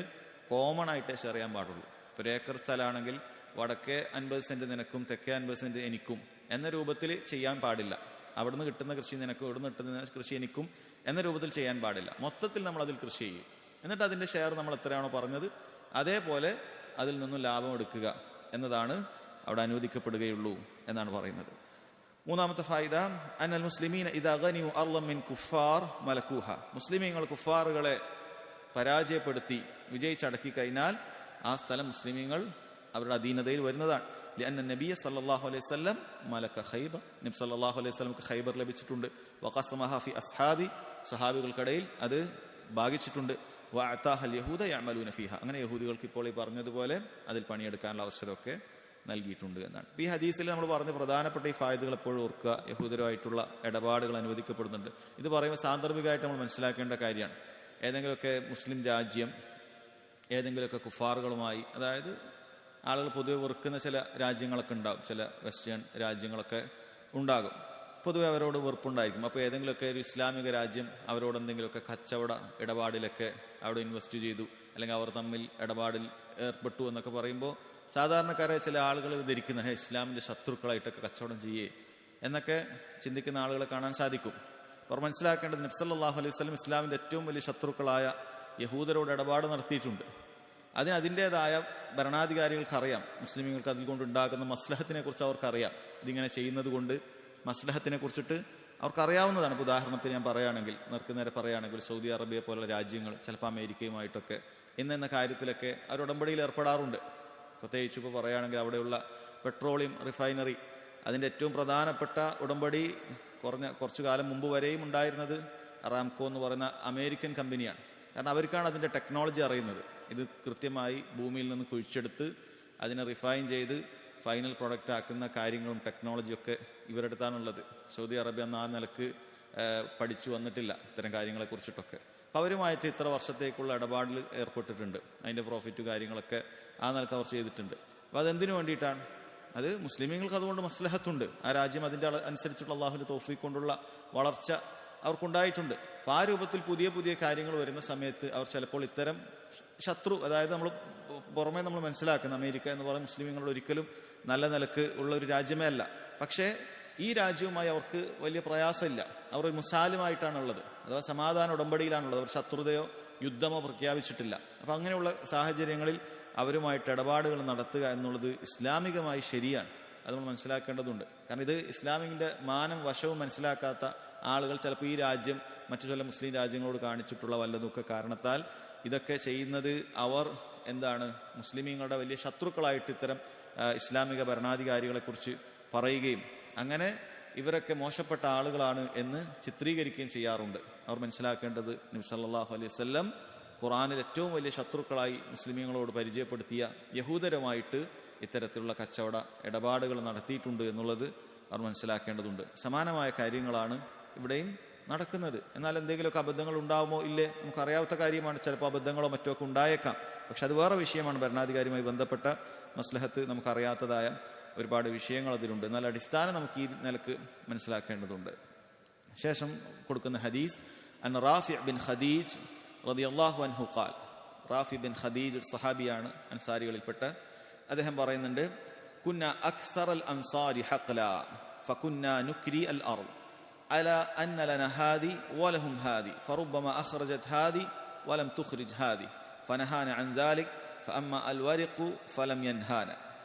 കോമൺ ആയിട്ടേ ഷെയർ ചെയ്യാൻ പാടുള്ളൂ. ഇപ്പോൾ ഒരു ഏക്കർ സ്ഥലമാണെങ്കിൽ വടക്കേ 50 സെന്റ് നിനക്കും തെക്കേ 50 സെന്റ് എനിക്കും എന്ന രൂപത്തിൽ ചെയ്യാൻ പാടില്ല. അവിടുന്ന് കിട്ടുന്ന കൃഷി നിനക്കും ഇവിടുന്ന് കിട്ടുന്ന കൃഷി എനിക്കും എന്ന രൂപത്തിൽ ചെയ്യാൻ പാടില്ല. മൊത്തത്തിൽ നമ്മൾ അതിൽ കൃഷി ചെയ്യും. എന്നിട്ട് അതിന്റെ ഷെയർ നമ്മൾ എത്രയാണോ പറഞ്ഞത് അതേപോലെ അതിൽ നിന്നും ലാഭം എടുക്കുക എന്നതാണ് അവിടെ അനുവദിക്കപ്പെടുകയുള്ളൂ എന്നാണ് പറയുന്നത്. മൂന്നാമത്തെ ഫായിദ, അന്നൽ മുസ്ലിമീന ഇദാ ഗനിയു അർളൻ മിൻ കുഫാർ മലകൂഹ, മുസ്ലിമീങ്ങൾ കുഫാറുകളെ പരാജയപ്പെടുത്തി വിജയിച്ചടക്കി കഴിഞ്ഞാൽ ആ സ്ഥലം മുസ്ലിമീങ്ങൾ അവരുടെ അധീനതയിൽ വരുന്നതാണ്. ലഅന്ന നബിയ സല്ലല്ലാഹു അലൈഹി വസല്ലം മലക ഖൈബർ, നബി സല്ലല്ലാഹു അലൈഹി വസല്ലമക്ക് ഖൈബർ ലഭിച്ചിട്ടുണ്ട്. വഖസമഹ ഫി അസ്ഹാബി, സ്വഹാബികൾക്കിടയിൽ അത് ഭാഗിച്ചിട്ടുണ്ട്. വഅതാഹൽ യഹൂദ യഅമലൂന ഫീഹ, അങ്ങനെ യഹൂദികൾക്ക് ഇപ്പോൾ ഈ പറഞ്ഞതുപോലെ അതിൽ പണിയെടുക്കാനുള്ള അവസരമൊക്കെ നൽകിയിട്ടുണ്ട് എന്നാണ്. ഈ ഹദീസിൽ നമ്മൾ പറഞ്ഞ പ്രധാനപ്പെട്ട ഈ ഫായിദകൾ എപ്പോഴും ഓർക്കുക. യഹൂദരുമായിട്ടുള്ള ഇടപാടുകൾ അനുവദിക്കപ്പെടുന്നുണ്ട്. ഇത് പറയുമ്പോൾ സാന്ദർഭികമായിട്ട് നമ്മൾ മനസ്സിലാക്കേണ്ട കാര്യമാണ്. ഏതെങ്കിലുമൊക്കെ മുസ്ലിം രാജ്യം ഏതെങ്കിലുമൊക്കെ കുഫാറുകളുമായി, അതായത് ആളുകൾ പൊതുവെ വെറുക്കുന്ന ചില രാജ്യങ്ങളൊക്കെ ഉണ്ടാകും, ചില വെസ്റ്റേൺ രാജ്യങ്ങളൊക്കെ ഉണ്ടാകും, പൊതുവെ അവരോട് വെറുപ്പുണ്ടായിരിക്കും. അപ്പോൾ ഏതെങ്കിലുമൊക്കെ ഒരു ഇസ്ലാമിക രാജ്യം അവരോട് എന്തെങ്കിലുമൊക്കെ കച്ചവട ഇടപാടിലൊക്കെ അവിടെ ഇൻവെസ്റ്റ് ചെയ്തു, അല്ലെങ്കിൽ അവർ തമ്മിൽ ഇടപാടിൽ ഏർപ്പെട്ടു എന്നൊക്കെ പറയുമ്പോൾ സാധാരണക്കാരെ ചില ആളുകൾ ധരിക്കുന്ന ഇസ്ലാമിന്റെ ശത്രുക്കളായിട്ടൊക്കെ കച്ചവടം ചെയ്യേ എന്നൊക്കെ ചിന്തിക്കുന്ന ആളുകളെ കാണാൻ സാധിക്കും. അവർ മനസ്സിലാക്കേണ്ടത് നബി സല്ലല്ലാഹു അലൈഹി വസല്ലം ഇസ്ലാമിന്റെ ഏറ്റവും വലിയ ശത്രുക്കളായ യഹൂദരോട് ഇടപാട് നടത്തിയിട്ടുണ്ട്. അതിൻ്റെതായ ഭരണാധികാരികൾക്ക് അറിയാം, മുസ്ലിമീങ്ങൾക്ക് അതിൽ കൊണ്ടുണ്ടാകുന്ന മസ്ലഹത്തിനെ കുറിച്ച് അവർക്കറിയാം. ഇതിങ്ങനെ ചെയ്യുന്നത് കൊണ്ട് മസ്ലഹത്തിനെ കുറിച്ചിട്ട് അവർക്കറിയാവുന്നതാണ്. ഉദാഹരണത്തിന് ഞാൻ പറയുകയാണെങ്കിൽ, നേരെ പറയുകയാണെങ്കിൽ, സൗദി അറേബ്യ പോലുള്ള രാജ്യങ്ങൾ ചിലപ്പോൾ അമേരിക്കയുമായിട്ടൊക്കെ എന്ന കാര്യത്തിലൊക്കെ അവർ ഉടമ്പടിയിൽ ഏർപ്പെടാറുണ്ട്. പ്രത്യേകിച്ച് ഇപ്പോൾ പറയുകയാണെങ്കിൽ അവിടെയുള്ള പെട്രോളിയം റിഫൈനറി, അതിൻ്റെ ഏറ്റവും പ്രധാനപ്പെട്ട ഉടമ്പടി കുറച്ചു കാലം മുമ്പ് വരെയും ഉണ്ടായിരുന്നത് അറാംകോ എന്ന് പറയുന്ന അമേരിക്കൻ കമ്പനിയാണ്. കാരണം അവർക്കാണ് അതിൻ്റെ ടെക്നോളജി അറിയുന്നത്. ഇത് കൃത്യമായി ഭൂമിയിൽ നിന്ന് കുഴിച്ചെടുത്ത് അതിനെ റിഫൈൻ ചെയ്ത് ഫൈനൽ പ്രൊഡക്റ്റ് ആക്കുന്ന കാര്യങ്ങളും ടെക്നോളജിയൊക്കെ ഇവരുടെ അടുത്താണുള്ളത്. സൗദി അറേബ്യ എന്ന ആ നിലക്ക് പഠിച്ചു വന്നിട്ടില്ല ഇത്തരം കാര്യങ്ങളെ കുറിച്ചിട്ടൊക്കെ. അപ്പം അവരുമായിട്ട് ഇത്ര വർഷത്തേക്കുള്ള ഇടപാടിൽ ഏർപ്പെട്ടിട്ടുണ്ട്. അതിൻ്റെ പ്രോഫിറ്റ് കാര്യങ്ങളൊക്കെ ആ നിലക്ക് അവർ ചെയ്തിട്ടുണ്ട്. അപ്പോൾ അതെന്തിനു വേണ്ടിയിട്ടാണ്? അത് മുസ്ലിമീങ്ങൾക്ക് അതുകൊണ്ട് മസ്ലഹത്തുണ്ട്. ആ രാജ്യം അതിൻ്റെ അനുസരിച്ചുള്ള അള്ളാഹുവിൻ്റെ തൗഫീഖ് കൊണ്ടുള്ള വളർച്ച അവർക്കുണ്ടായിട്ടുണ്ട്. അപ്പം ആ രൂപത്തിൽ പുതിയ പുതിയ കാര്യങ്ങൾ വരുന്ന സമയത്ത് അവർ ചിലപ്പോൾ ഇത്തരം ശത്രു, അതായത് നമ്മൾ പുറമേ നമ്മൾ മനസ്സിലാക്കുന്ന അമേരിക്ക എന്ന് പറയുന്ന മുസ്ലിമീങ്ങൾ ഒരിക്കലും നല്ല നിലക്ക് ഉള്ള ഒരു രാജ്യമേ അല്ല. പക്ഷേ ഈ രാജ്യവുമായി അവർക്ക് വലിയ പ്രയാസമില്ല. അവർ ഒരു മുസാലിമായിട്ടാണുള്ളത്, അഥവാ സമാധാന ഉടമ്പടിയിലാണുള്ളത്. അവർ ശത്രുതയോ യുദ്ധമോ പ്രഖ്യാപിച്ചിട്ടില്ല. അപ്പം അങ്ങനെയുള്ള സാഹചര്യങ്ങളിൽ അവരുമായിട്ട് ഇടപാടുകൾ നടത്തുക എന്നുള്ളത് ഇസ്ലാമികമായി ശരിയാണ്. അത് നമ്മൾ മനസ്സിലാക്കേണ്ടതുണ്ട്. കാരണം ഇത് ഇസ്ലാമിന്റെ മാനം വശവും മനസ്സിലാക്കാത്ത ആളുകൾ ചിലപ്പോൾ ഈ രാജ്യം മറ്റു ചില മുസ്ലിം രാജ്യങ്ങളോട് കാണിച്ചിട്ടുള്ള വല്ലതൊക്കെ കാരണത്താൽ ഇതൊക്കെ ചെയ്യുന്നത് അവർ മുസ്ലിമീങ്ങളുടെ വലിയ ശത്രുക്കളായിട്ട് ഇത്തരം ഇസ്ലാമിക ഭരണാധികാരികളെ കുറിച്ച് പറയുകയും അങ്ങനെ ഇവരൊക്കെ മോശപ്പെട്ട ആളുകളാണ് എന്ന് ചിത്രീകരിക്കുകയും ചെയ്യാറുണ്ട്. അവർ മനസ്സിലാക്കേണ്ടത് നബി സല്ലല്ലാഹു അലൈഹി വസല്ലം ഖുർആനിൽ ഏറ്റവും വലിയ ശത്രുക്കളായി മുസ്ലിമീങ്ങളോട് പരിചയപ്പെടുത്തിയ യഹൂദരുമായിട്ട് ഇത്തരത്തിലുള്ള കച്ചവട ഇടപാടുകൾ നടത്തിയിട്ടുണ്ട് എന്നുള്ളത് അവർ മനസ്സിലാക്കേണ്ടതുണ്ട്. സമാനമായ കാര്യങ്ങളാണ് ഇവിടെയും നടക്കുന്നത്. എന്നാൽ എന്തെങ്കിലുമൊക്കെ അബദ്ധങ്ങൾ ഉണ്ടാവുമോ ഇല്ലേ നമുക്കറിയാത്ത കാര്യമാണ്. ചിലപ്പോൾ അബദ്ധങ്ങളോ മറ്റോ ഒക്കെ ഉണ്ടായേക്കാം. പക്ഷെ അത് വേറെ വിഷയമാണ്. ഭരണാധികാരിയുമായി ബന്ധപ്പെട്ട മസ്ലഹത്ത് നമുക്കറിയാത്തതായ ഒരുപാട് വിഷയങ്ങൾ അതിലുണ്ട്. എന്നാൽ അടിസ്ഥാനം നമുക്ക് ഈ നിലക്ക് മനസ്സിലാക്കേണ്ടതുണ്ട്. ശേഷം കൊടുക്കുന്ന ഹദീസ് അൻ റാഫി ബിൻ ഖദീജ് റളിയല്ലാഹു അൻഹു ഖാൽ. റാഫി ബിൻ ഖദീജ് ഒരു സഹാബിയാണ്, അൻസാരികളിൽപ്പെട്ട. അദ്ദേഹം പറയുന്നുണ്ട്, കുന്ന അക്സറൽ അൻസാരി ഹഖ്ല ഫകുന്ന നുക്രി അൽ അർദ് അലാ അന്ന ലനാ ഹാദി വലഹും ഹാദി ഫറുബ്ബമാ അഖ്റജത് ഹാദി വലം തുഖ്രിജ് ഹാദി ഫനഹാന അൻ ദാലിക് ഫഅമ്മ അൽ വരിഖു ഫലം യൻഹാന.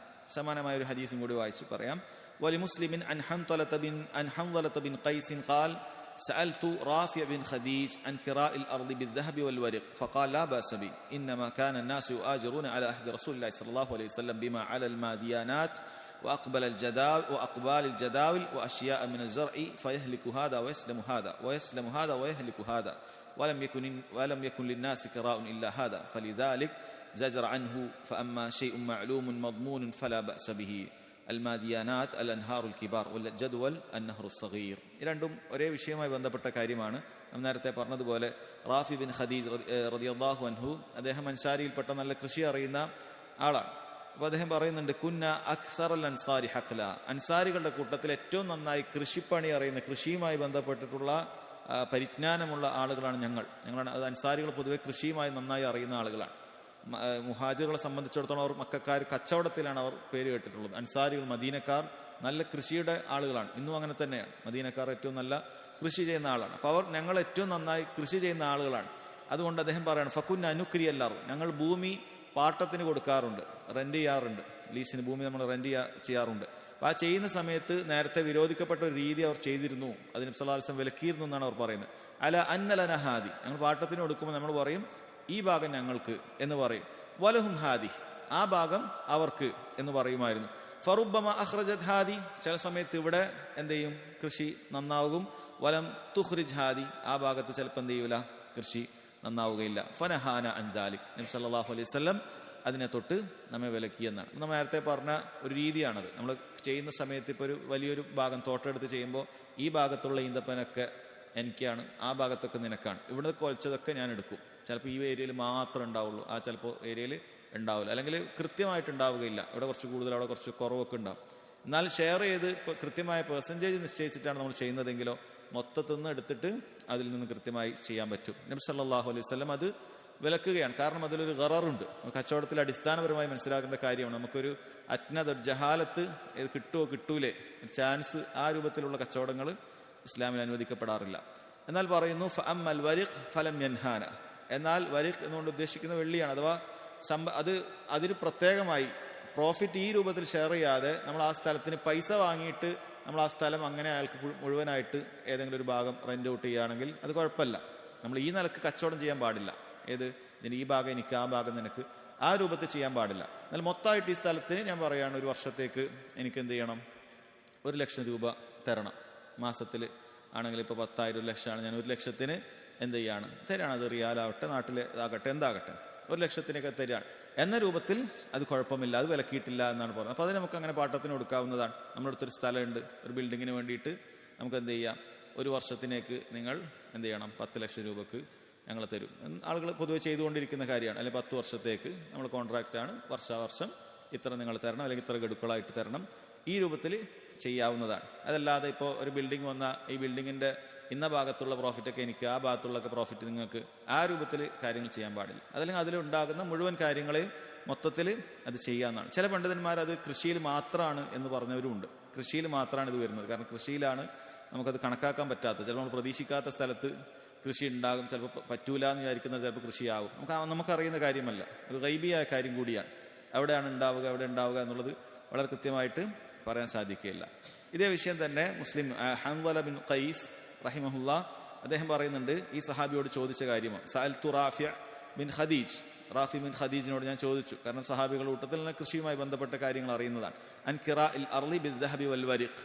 സമാനമായ ഒരു ഹദീസും കൂടി വായിച്ചു പറയാം. വലി മുസ്ലിമിൻ അൻ ഹൻദലത ബിൻ ഖൈസ് ഖാൽ سألت رافع بن خديج عن كراء الأرض بالذهب والورق فقال لا بأس به إنما كان الناس يؤاجرون على عهد رسول الله صلى الله عليه وسلم بما على الماديانات وأقبال الجداول وأشياء من الزرع فيهلك هذا ويسلم هذا ويسلم هذا ويهلك هذا ولم يكن للناس كراء إلا هذا فلذلك زجر عنه فأما شيء معلوم مضمون فلا بأس به അൽമാദിയാനാത്ത് അൽ അൻഹാറുൽ കിബാർ വൽ ജദ്വൽ അന്നഹറു സഗീർ. ഈ രണ്ടും ഒരേ വിഷയവുമായി ബന്ധപ്പെട്ട കാര്യമാണ്. നാം നേരത്തെ പറഞ്ഞതുപോലെ റാഫി ബിൻ ഖദീജ് റളിയല്ലാഹു അൻഹു അദ്ദേഹം അൻസാരിയിൽപ്പെട്ട നല്ല കൃഷി അറിയുന്ന ആളാണ്. അപ്പോൾ അദ്ദേഹം പറയുന്നുണ്ട്, കുന്ന അക്സറൽ അൻസാരി ഹഖ്ല, അൻസാരികളുടെ കൂട്ടത്തിൽ ഏറ്റവും നന്നായി കൃഷിപ്പണി അറിയുന്ന, കൃഷിയുമായി ബന്ധപ്പെട്ടിട്ടുള്ള പരിജ്ഞാനമുള്ള ആളുകളാണ് ഞങ്ങളാണ്. അത് അൻസാരികൾ പൊതുവെ കൃഷിയുമായി നന്നായി അറിയുന്ന ആളുകളാണ്. മുഹാജിറുകളെ സംബന്ധിച്ചിടത്തോളം അവർ മക്കക്കാർ കച്ചവടത്തിലാണ് അവർ പേര് കേട്ടിട്ടുള്ളത്. അൻസാരികൾ, മദീനക്കാർ നല്ല കൃഷിയുടെ ആളുകളാണ്. ഇന്നും അങ്ങനെ തന്നെയാണ്. മദീനക്കാർ ഏറ്റവും നല്ല കൃഷി ചെയ്യുന്ന ആളാണ്. അപ്പോൾ അവർ ഞങ്ങൾ ഏറ്റവും നന്നായി കൃഷി ചെയ്യുന്ന ആളുകളാണ്. അതുകൊണ്ട് അദ്ദേഹം പറയാണ്, ഫക്കുൻ അനുക്രി അല്ലാറ്, ഞങ്ങൾ ഭൂമി പാട്ടത്തിന് കൊടുക്കാറുണ്ട്, റെന്റ് ചെയ്യാറുണ്ട്. ലീസിന് ഭൂമി നമ്മൾ റെന്റ് ചെയ്യാറുണ്ട്. അപ്പോൾ ആ ചെയ്യുന്ന സമയത്ത് നേരത്തെ വിരോധിക്കപ്പെട്ട ഒരു രീതി അവർ ചെയ്തിരുന്നു, അതിന് നബി സല്ലല്ലാഹു അലൈഹി വസല്ലം വിലക്കിയിരുന്നു എന്നാണ് അവർ പറയുന്നത്. അല അന്നലന ഹാദി, ഞങ്ങൾ പാട്ടത്തിന് കൊടുക്കുമ്പോൾ നമ്മൾ പറയും ഈ ഭാഗം ഞങ്ങൾക്ക് എന്ന് പറയും. വലഹും ഹാദി, ആ ഭാഗം അവർക്ക് എന്ന് പറയുമായിരുന്നു. ഫറുബ്ബമ അഖ്റജത് ഹാദി, ചില സമയത്ത് ഇവിടെ എന്ത് ചെയ്യും, കൃഷി നന്നാവും. വലം തുഖ്രിജ് ഹാദി, ആ ഭാഗത്ത് ചിലപ്പോൾ എന്ത് ചെയ്യൂല, കൃഷി നന്നാവുകയില്ല. ഫനഹാന അൻ ദാലിക്, നബി സല്ലല്ലാഹു അലൈഹി വസല്ലം അതിനെ തൊട്ട് നമ്മെ വിലക്കി എന്നാണ്. നമ്മൾ നേരത്തെ പറഞ്ഞ ഒരു രീതിയാണത്. നമ്മൾ ചെയ്യുന്ന സമയത്ത് ഇപ്പോൾ ഒരു വലിയൊരു ഭാഗം തോട്ടെടുത്ത് ചെയ്യുമ്പോൾ ഈ ഭാഗത്തുള്ള ഈന്തപ്പനൊക്കെ എനിക്കാണ്, ആ ഭാഗത്തൊക്കെ നിനക്കാണ്, ഇവിടുന്ന് കൊലച്ചതൊക്കെ ഞാൻ എടുക്കും. ചിലപ്പോൾ ഈ ഏരിയയിൽ മാത്രമേ ഉണ്ടാവുള്ളൂ, ആ ചിലപ്പോൾ ഏരിയയിൽ ഉണ്ടാവില്ല, അല്ലെങ്കിൽ കൃത്യമായിട്ട് ഉണ്ടാവുകയില്ല. ഇവിടെ കുറച്ച് കൂടുതൽ, അവിടെ കുറച്ച് കുറവൊക്കെ ഉണ്ടാവും. എന്നാൽ ഷെയർ ചെയ്ത് ഇപ്പോൾ കൃത്യമായ പെർസെൻറ്റേജ് നിശ്ചയിച്ചിട്ടാണ് നമ്മൾ ചെയ്യുന്നതെങ്കിലോ മൊത്തത്തിൽ നിന്ന് എടുത്തിട്ട് അതിൽ നിന്ന് കൃത്യമായി ചെയ്യാൻ പറ്റും. നബി സല്ലല്ലാഹു അലൈഹി വസല്ലം അത് വിലക്കുകയാണ്. കാരണം അതിലൊരു ഗററുണ്ട്. കച്ചവടത്തിൽ അടിസ്ഥാനപരമായി മനസ്സിലാക്കേണ്ട കാര്യമാണ്. നമുക്കൊരു അജ്ഞത, ഒരു ജഹാലത്ത്, ഇത് കിട്ടുമോ കിട്ടൂലേ ചാൻസ്, ആ രൂപത്തിലുള്ള കച്ചവടങ്ങൾ ഇസ്ലാമിൽ അനുവദിക്കപ്പെടാറില്ല. എന്നാൽ പറയുന്നു ഫഅമ്മൽ വരിഖ് ഫലം യൻഹാന, എന്നാൽ വരിഖ് എന്നുകൊണ്ട് ഉദ്ദേശിക്കുന്ന വെള്ളിയാണ്. അഥവാ അതിന് പ്രത്യേകമായി പ്രോഫിറ്റ് ഈ രൂപത്തിൽ ഷെയർ ചെയ്യാതെ നമ്മൾ ആ സ്ഥലത്തിന് പൈസ വാങ്ങിയിട്ട് നമ്മൾ ആ സ്ഥലം അങ്ങനെ അയാൾക്ക് മുഴുവനായിട്ട് ഏതെങ്കിലും ഒരു ഭാഗം റെന്റ് ഔട്ട് ചെയ്യുകയാണെങ്കിൽ അത് കുഴപ്പമില്ല. നമ്മൾ ഈ നിലക്ക് കച്ചവടം ചെയ്യാൻ പാടില്ല. ഏത് ഇതിന് ഈ ഭാഗം എനിക്ക്, ആ ഭാഗം നിനക്ക്, ആ രൂപത്തിൽ ചെയ്യാൻ പാടില്ല. എന്നാൽ മൊത്തമായിട്ട് ഈ സ്ഥലത്തിന് ഞാൻ പറയുകയാണ്, ഒരു വർഷത്തേക്ക് എനിക്ക് എന്ത് ചെയ്യണം, 1,00,000 രൂപ തരണം. മാസത്തിൽ ആണെങ്കിൽ ഇപ്പോൾ 10,000 ലക്ഷമാണ്, ഞാൻ 1,00,000 എന്ത് ചെയ്യാണ്, തരാണ്. അത് റിയാലാവട്ടെ, നാട്ടിലെ ഇതാകട്ടെ, എന്താകട്ടെ, 1,00,000 തരികയാണ് എന്ന രൂപത്തിൽ അത് കുഴപ്പമില്ല, അത് വിലക്കിയിട്ടില്ല എന്നാണ് പറയുന്നത്. അപ്പോൾ അത് നമുക്ക് അങ്ങനെ പാട്ടത്തിന് കൊടുക്കാവുന്നതാണ്. നമ്മുടെ അടുത്തൊരു സ്ഥലമുണ്ട്, ഒരു ബിൽഡിങ്ങിന് വേണ്ടിയിട്ട് നമുക്ക് എന്ത് ചെയ്യാം, ഒരു വർഷത്തിനേക്ക് നിങ്ങൾ എന്ത് ചെയ്യണം, 10,00,000 രൂപക്ക് ഞങ്ങൾ തരും. ആളുകൾ പൊതുവെ ചെയ്തുകൊണ്ടിരിക്കുന്ന കാര്യമാണ്. അല്ലെങ്കിൽ 10 വർഷത്തേക്ക് നമ്മൾ കോൺട്രാക്റ്റാണ്, വർഷാവർഷം ഇത്ര നിങ്ങൾ തരണം, അല്ലെങ്കിൽ ഇത്ര ഗഡുക്കളായിട്ട് തരണം, ഈ രൂപത്തിൽ ചെയ്യാവുന്നതാണ്. അതല്ലാതെ ഇപ്പോൾ ഒരു ബിൽഡിംഗ് വന്നാൽ ഈ ബിൽഡിങ്ങിന്റെ ഇന്ന ഭാഗത്തുള്ള പ്രോഫിറ്റൊക്കെ എനിക്ക്, ആ ഭാഗത്തുള്ളൊക്കെ പ്രോഫിറ്റ് നിങ്ങൾക്ക്, ആ രൂപത്തിൽ കാര്യങ്ങൾ ചെയ്യാൻ പാടില്ല. അതല്ലെങ്കിൽ അതിലുണ്ടാകുന്ന മുഴുവൻ കാര്യങ്ങളെയും മൊത്തത്തിൽ അത് ചെയ്യാവുന്നതാണ്. ചില പണ്ഡിതന്മാർ അത് കൃഷിയിൽ മാത്രമാണ് എന്ന് പറഞ്ഞവരുമുണ്ട്. കൃഷിയിൽ മാത്രമാണ് ഇത് വരുന്നത്. കാരണം കൃഷിയിലാണ് നമുക്കത് കണക്കാക്കാൻ പറ്റാത്തത്. ചിലപ്പോൾ നമ്മൾ പ്രതീക്ഷിക്കാത്ത സ്ഥലത്ത് കൃഷി ഉണ്ടാകും, ചിലപ്പോൾ പറ്റൂല എന്ന് വിചാരിക്കുന്നത് ചിലപ്പോൾ കൃഷിയാവും. നമുക്കറിയുന്ന കാര്യമല്ല, ഒരു ഗൈബിയായ കാര്യം കൂടിയാണ്. എവിടെയാണ് ഉണ്ടാവുക, എവിടെ ഉണ്ടാവുക എന്നുള്ളത് വളരെ കൃത്യമായിട്ട് പറയാൻ സാധിക്കുകയില്ല. ഇതേ വിഷയം തന്നെ മുസ്ലിം ഹൻദല ബിൻ ഖൈസ് റഹിമഹുല്ലാ അദ്ദേഹം പറയുന്നുണ്ട്, ഈ സഹാബിയോട് ചോദിച്ച കാര്യമാണ്. സഅൽതു റാഫി ബിൻ ഖദീജ്, റാഫി ബിൻ ഖദീജിനോട് ഞാൻ ചോദിച്ചു. കാരണം സഹാബികളുടെ കൂട്ടത്തിൽ നിന്ന് കൃഷിയുമായി ബന്ധപ്പെട്ട കാര്യങ്ങൾ അറിയുന്നതാണ്. അൻ ഖിറാഇൽ അർളി ബിദ്ദഹബി വൽ വരിഖ്,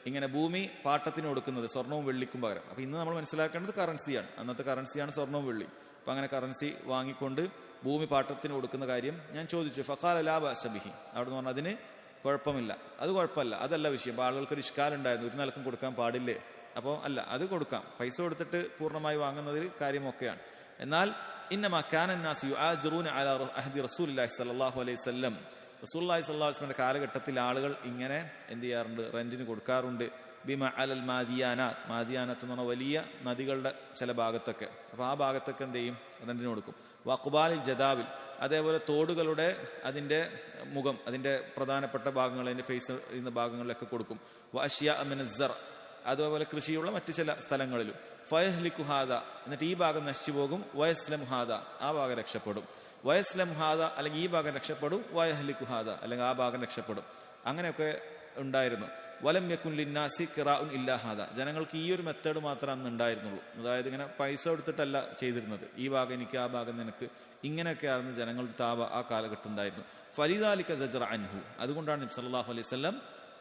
ഇങ്ങനെ ഭൂമി പാട്ടത്തിന് കൊടുക്കുന്നത് സ്വർണവും വെള്ളിക്കും പകരം. അപ്പൊ ഇന്ന് നമ്മൾ മനസ്സിലാക്കേണ്ടത് കറൻസിയാണ്. അന്നത്തെ കറൻസിയാണ് സ്വർണവും വെള്ളിയും. അപ്പൊ അങ്ങനെ കറൻസി വാങ്ങിക്കൊണ്ട് ഭൂമി പാട്ടത്തിന് കൊടുക്കുന്ന കാര്യം ഞാൻ ചോദിച്ചു. ഫഖാല ലാ ബഅസ ബിഹി, അവിടെ നിന്ന് അതിന് കുഴപ്പമില്ല, അത് കുഴപ്പമില്ല, അതല്ല വിഷയം. അപ്പൊ ആളുകൾക്കൊരു ഇഷ്കാലുണ്ടായിരുന്നു, ഒരു നിലക്കും കൊടുക്കാൻ പാടില്ലേ അപ്പോൾ അല്ല, അത് കൊടുക്കാം, പൈസ കൊടുത്തിട്ട് പൂർണ്ണമായി വാങ്ങുന്നതിൽ കാര്യമൊക്കെയാണ്. എന്നാൽ ഇന്നമാ കാന അന്നാസു യുആജിറൂന അലാ അഹ്ദി റസൂലില്ലാഹി സ്വല്ലല്ലാഹു അലൈഹി വസല്ലം, റസൂലുള്ളാഹി സ്വല്ലല്ലാഹു അലൈഹി വസല്ലമയുടെ കാലഘട്ടത്തിൽ ആളുകൾ ഇങ്ങനെ എന്ത് ചെയ്യാറുണ്ട്, റെന്റിന് കൊടുക്കാറുണ്ട്. ബിമ അലൽ മാദിയാനാത്ത്, മാദിയാനാത്ത് എന്ന് പറഞ്ഞാൽ വലിയ നദികളുടെ ചില ഭാഗത്തൊക്കെ, അപ്പോൾ ആ ഭാഗത്തൊക്കെ എന്ത് ചെയ്യും, റെന്റിന് കൊടുക്കും. വഖ്ബാലിൽ ജദാവിൽ, അതേപോലെ തോടുകളുടെ അതിൻ്റെ മുഖം, അതിൻ്റെ പ്രധാനപ്പെട്ട ഭാഗങ്ങൾ, അതിൻ്റെ ഫേസ് ചെയ്യുന്ന ഭാഗങ്ങളിലൊക്കെ കൊടുക്കും. വഅശ്യാ മിന സർ, അതേപോലെ കൃഷിയുള്ള മറ്റു ചില സ്ഥലങ്ങളിലും. ഫയഹ്ലികു ഹാദ, എന്നിട്ട് ഈ ഭാഗം നശിച്ചു പോകും. വയസ്ലം ഹാദ, ആ ഭാഗം രക്ഷപ്പെടും. വയസ്ലം ഹാദ, അല്ലെങ്കിൽ ഈ ഭാഗം രക്ഷപ്പെടും. വയഹ്ലികു ഹാദ, അല്ലെങ്കിൽ ആ ഭാഗം രക്ഷപ്പെടും. അങ്ങനെയൊക്കെ ഉണ്ടായിരുന്നു. വലം യകുൻ ലിന്നാസി ഖിറാഉൻ ഇല്ലാ ഹാദ, ജനങ്ങൾക്ക് ഈ ഒരു മെത്തേഡ് മാത്രമേ അന്ന് ഉണ്ടായിരുന്നുള്ളൂ. അതായത് ഇങ്ങനെ പൈസ കൊടുത്തിട്ടല്ല ചെയ്തിരുന്നത്, ഈ ഭാഗം എനിക്ക്, ആ ഭാഗം നിനക്ക്, ഇങ്ങനെയൊക്കെയായിരുന്നു ജനങ്ങളുടെ താവ ആ കാലഘട്ടം ഉണ്ടായിരുന്നു. ഫലിദാലിക സജറ അൻഹു, അതുകൊണ്ടാണ് നബി സല്ലല്ലാഹു അലൈഹി വസല്ലം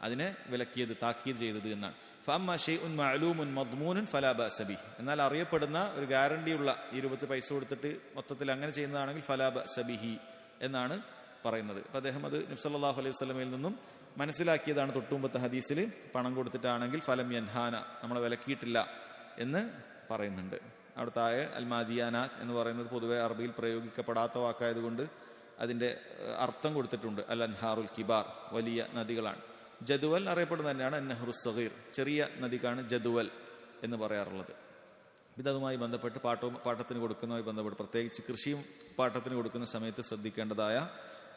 അതിനെ വിലക്കിയത്, താക്കീത് ചെയ്തത് എന്നാണ്. ഫഅമ്മ ഷൈഉൻ മഅലൂമുൻ മദ്മൂനുൻ ഫലാ ബഅസ ബിഹി, എന്നാൽ അറിയപ്പെടുന്ന ഒരു ഗ്യാരണ്ടിയുള്ള ഈ രൂപത്തിൽ പൈസ കൊടുത്തിട്ട് മൊത്തത്തിൽ അങ്ങനെ ചെയ്യുന്നതാണെങ്കിൽ ഫലാ ബഅസ ബിഹി എന്നാണ് പറയുന്നത്. അപ്പൊ അദ്ദേഹം അത് നബി സല്ലല്ലാഹു അലൈഹി വസല്ലമയിൽ നിന്നും മനസ്സിലാക്കിയതാണ്. തൊട്ടുമുമ്പത്തെ ഹദീസിൽ പണം കൊടുത്തിട്ടാണെങ്കിൽ ഫലം യൻഹാന, നമ്മളെ വിലക്കിയിട്ടില്ല എന്ന് പറയുന്നുണ്ട്. അവിടുത്തെ ആയ അൽമാദിയാനാത്ത് എന്ന് പറയുന്നത് പൊതുവെ അറബിയിൽ പ്രയോഗിക്കപ്പെടാത്ത വാക്കായതുകൊണ്ട് അതിന്റെ അർത്ഥം കൊടുത്തിട്ടുണ്ട്. അൽ അൻഹാറുൽ കിബാർ, വലിയ നദികളാണ്. ജദുവൽ അറിയപ്പെടുന്നത് തന്നെയാണ് അന്നഹ്റു സഗീർ, ചെറിയ നദിക്കാണ് ജദുവൽ എന്ന് പറയാറുള്ളത്. ഇതുമായി ബന്ധപ്പെട്ട് പാട്ടത്തിന് കൊടുക്കുന്നതുമായി ബന്ധപ്പെട്ട് പ്രത്യേകിച്ച് കൃഷിയും പാട്ടത്തിന് കൊടുക്കുന്ന സമയത്ത് ശ്രദ്ധിക്കേണ്ടതായ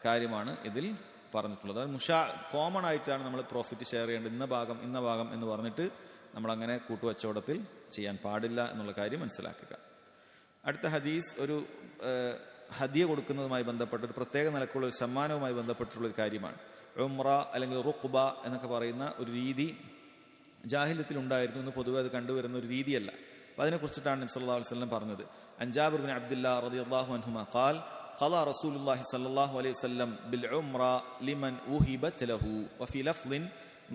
കാര്യമാണ് ഇതിൽ പറഞ്ഞിട്ടുള്ളത്. അത് കോമൺ ആയിട്ടാണ് നമ്മൾ പ്രോഫിറ്റ് ഷെയർ ചെയ്യേണ്ടത്. ഇന്ന ഭാഗം എന്ന് പറഞ്ഞിട്ട് നമ്മളങ്ങനെ കൂട്ടുവച്ചവടത്തിൽ ചെയ്യാൻ പാടില്ല എന്നുള്ള കാര്യം മനസ്സിലാക്കുക. അടുത്ത ഹദീസ് ഒരു ഹദിയ കൊടുക്കുന്നതുമായി ബന്ധപ്പെട്ട് ഒരു പ്രത്യേക നിലക്കുള്ള ഒരു സമ്മാനവുമായി ബന്ധപ്പെട്ടിട്ടുള്ള ഒരു കാര്യമാണ്. ഉംറ അല്ലെങ്കിൽ റുഖ്ബ എന്നൊക്കെ പറയുന്ന ഒരു രീതി ജാഹിലിയത്തിൽ ഉണ്ടായിരുന്നു. ഇന്ന് പൊതുവെ അത് കണ്ടുവരുന്ന ഒരു രീതിയല്ല. അപ്പൊ അതിനെക്കുറിച്ചിട്ടാണ് നബി സല്ലല്ലാഹു അലൈഹി വസല്ലം പറഞ്ഞത്. ജാബിർ ബിൻ അബ്ദുല്ലാഹ് റളിയല്ലാഹു അൻഹുമാ ഖാൽ ഖളാ റസൂലുള്ളാഹി സ്വല്ലല്ലാഹു അലൈഹി വസല്ലം ബിൽ ഉംറ ലിമൻ ഉഹിബത് ലഹു വഫി ലഫ്ളിൻ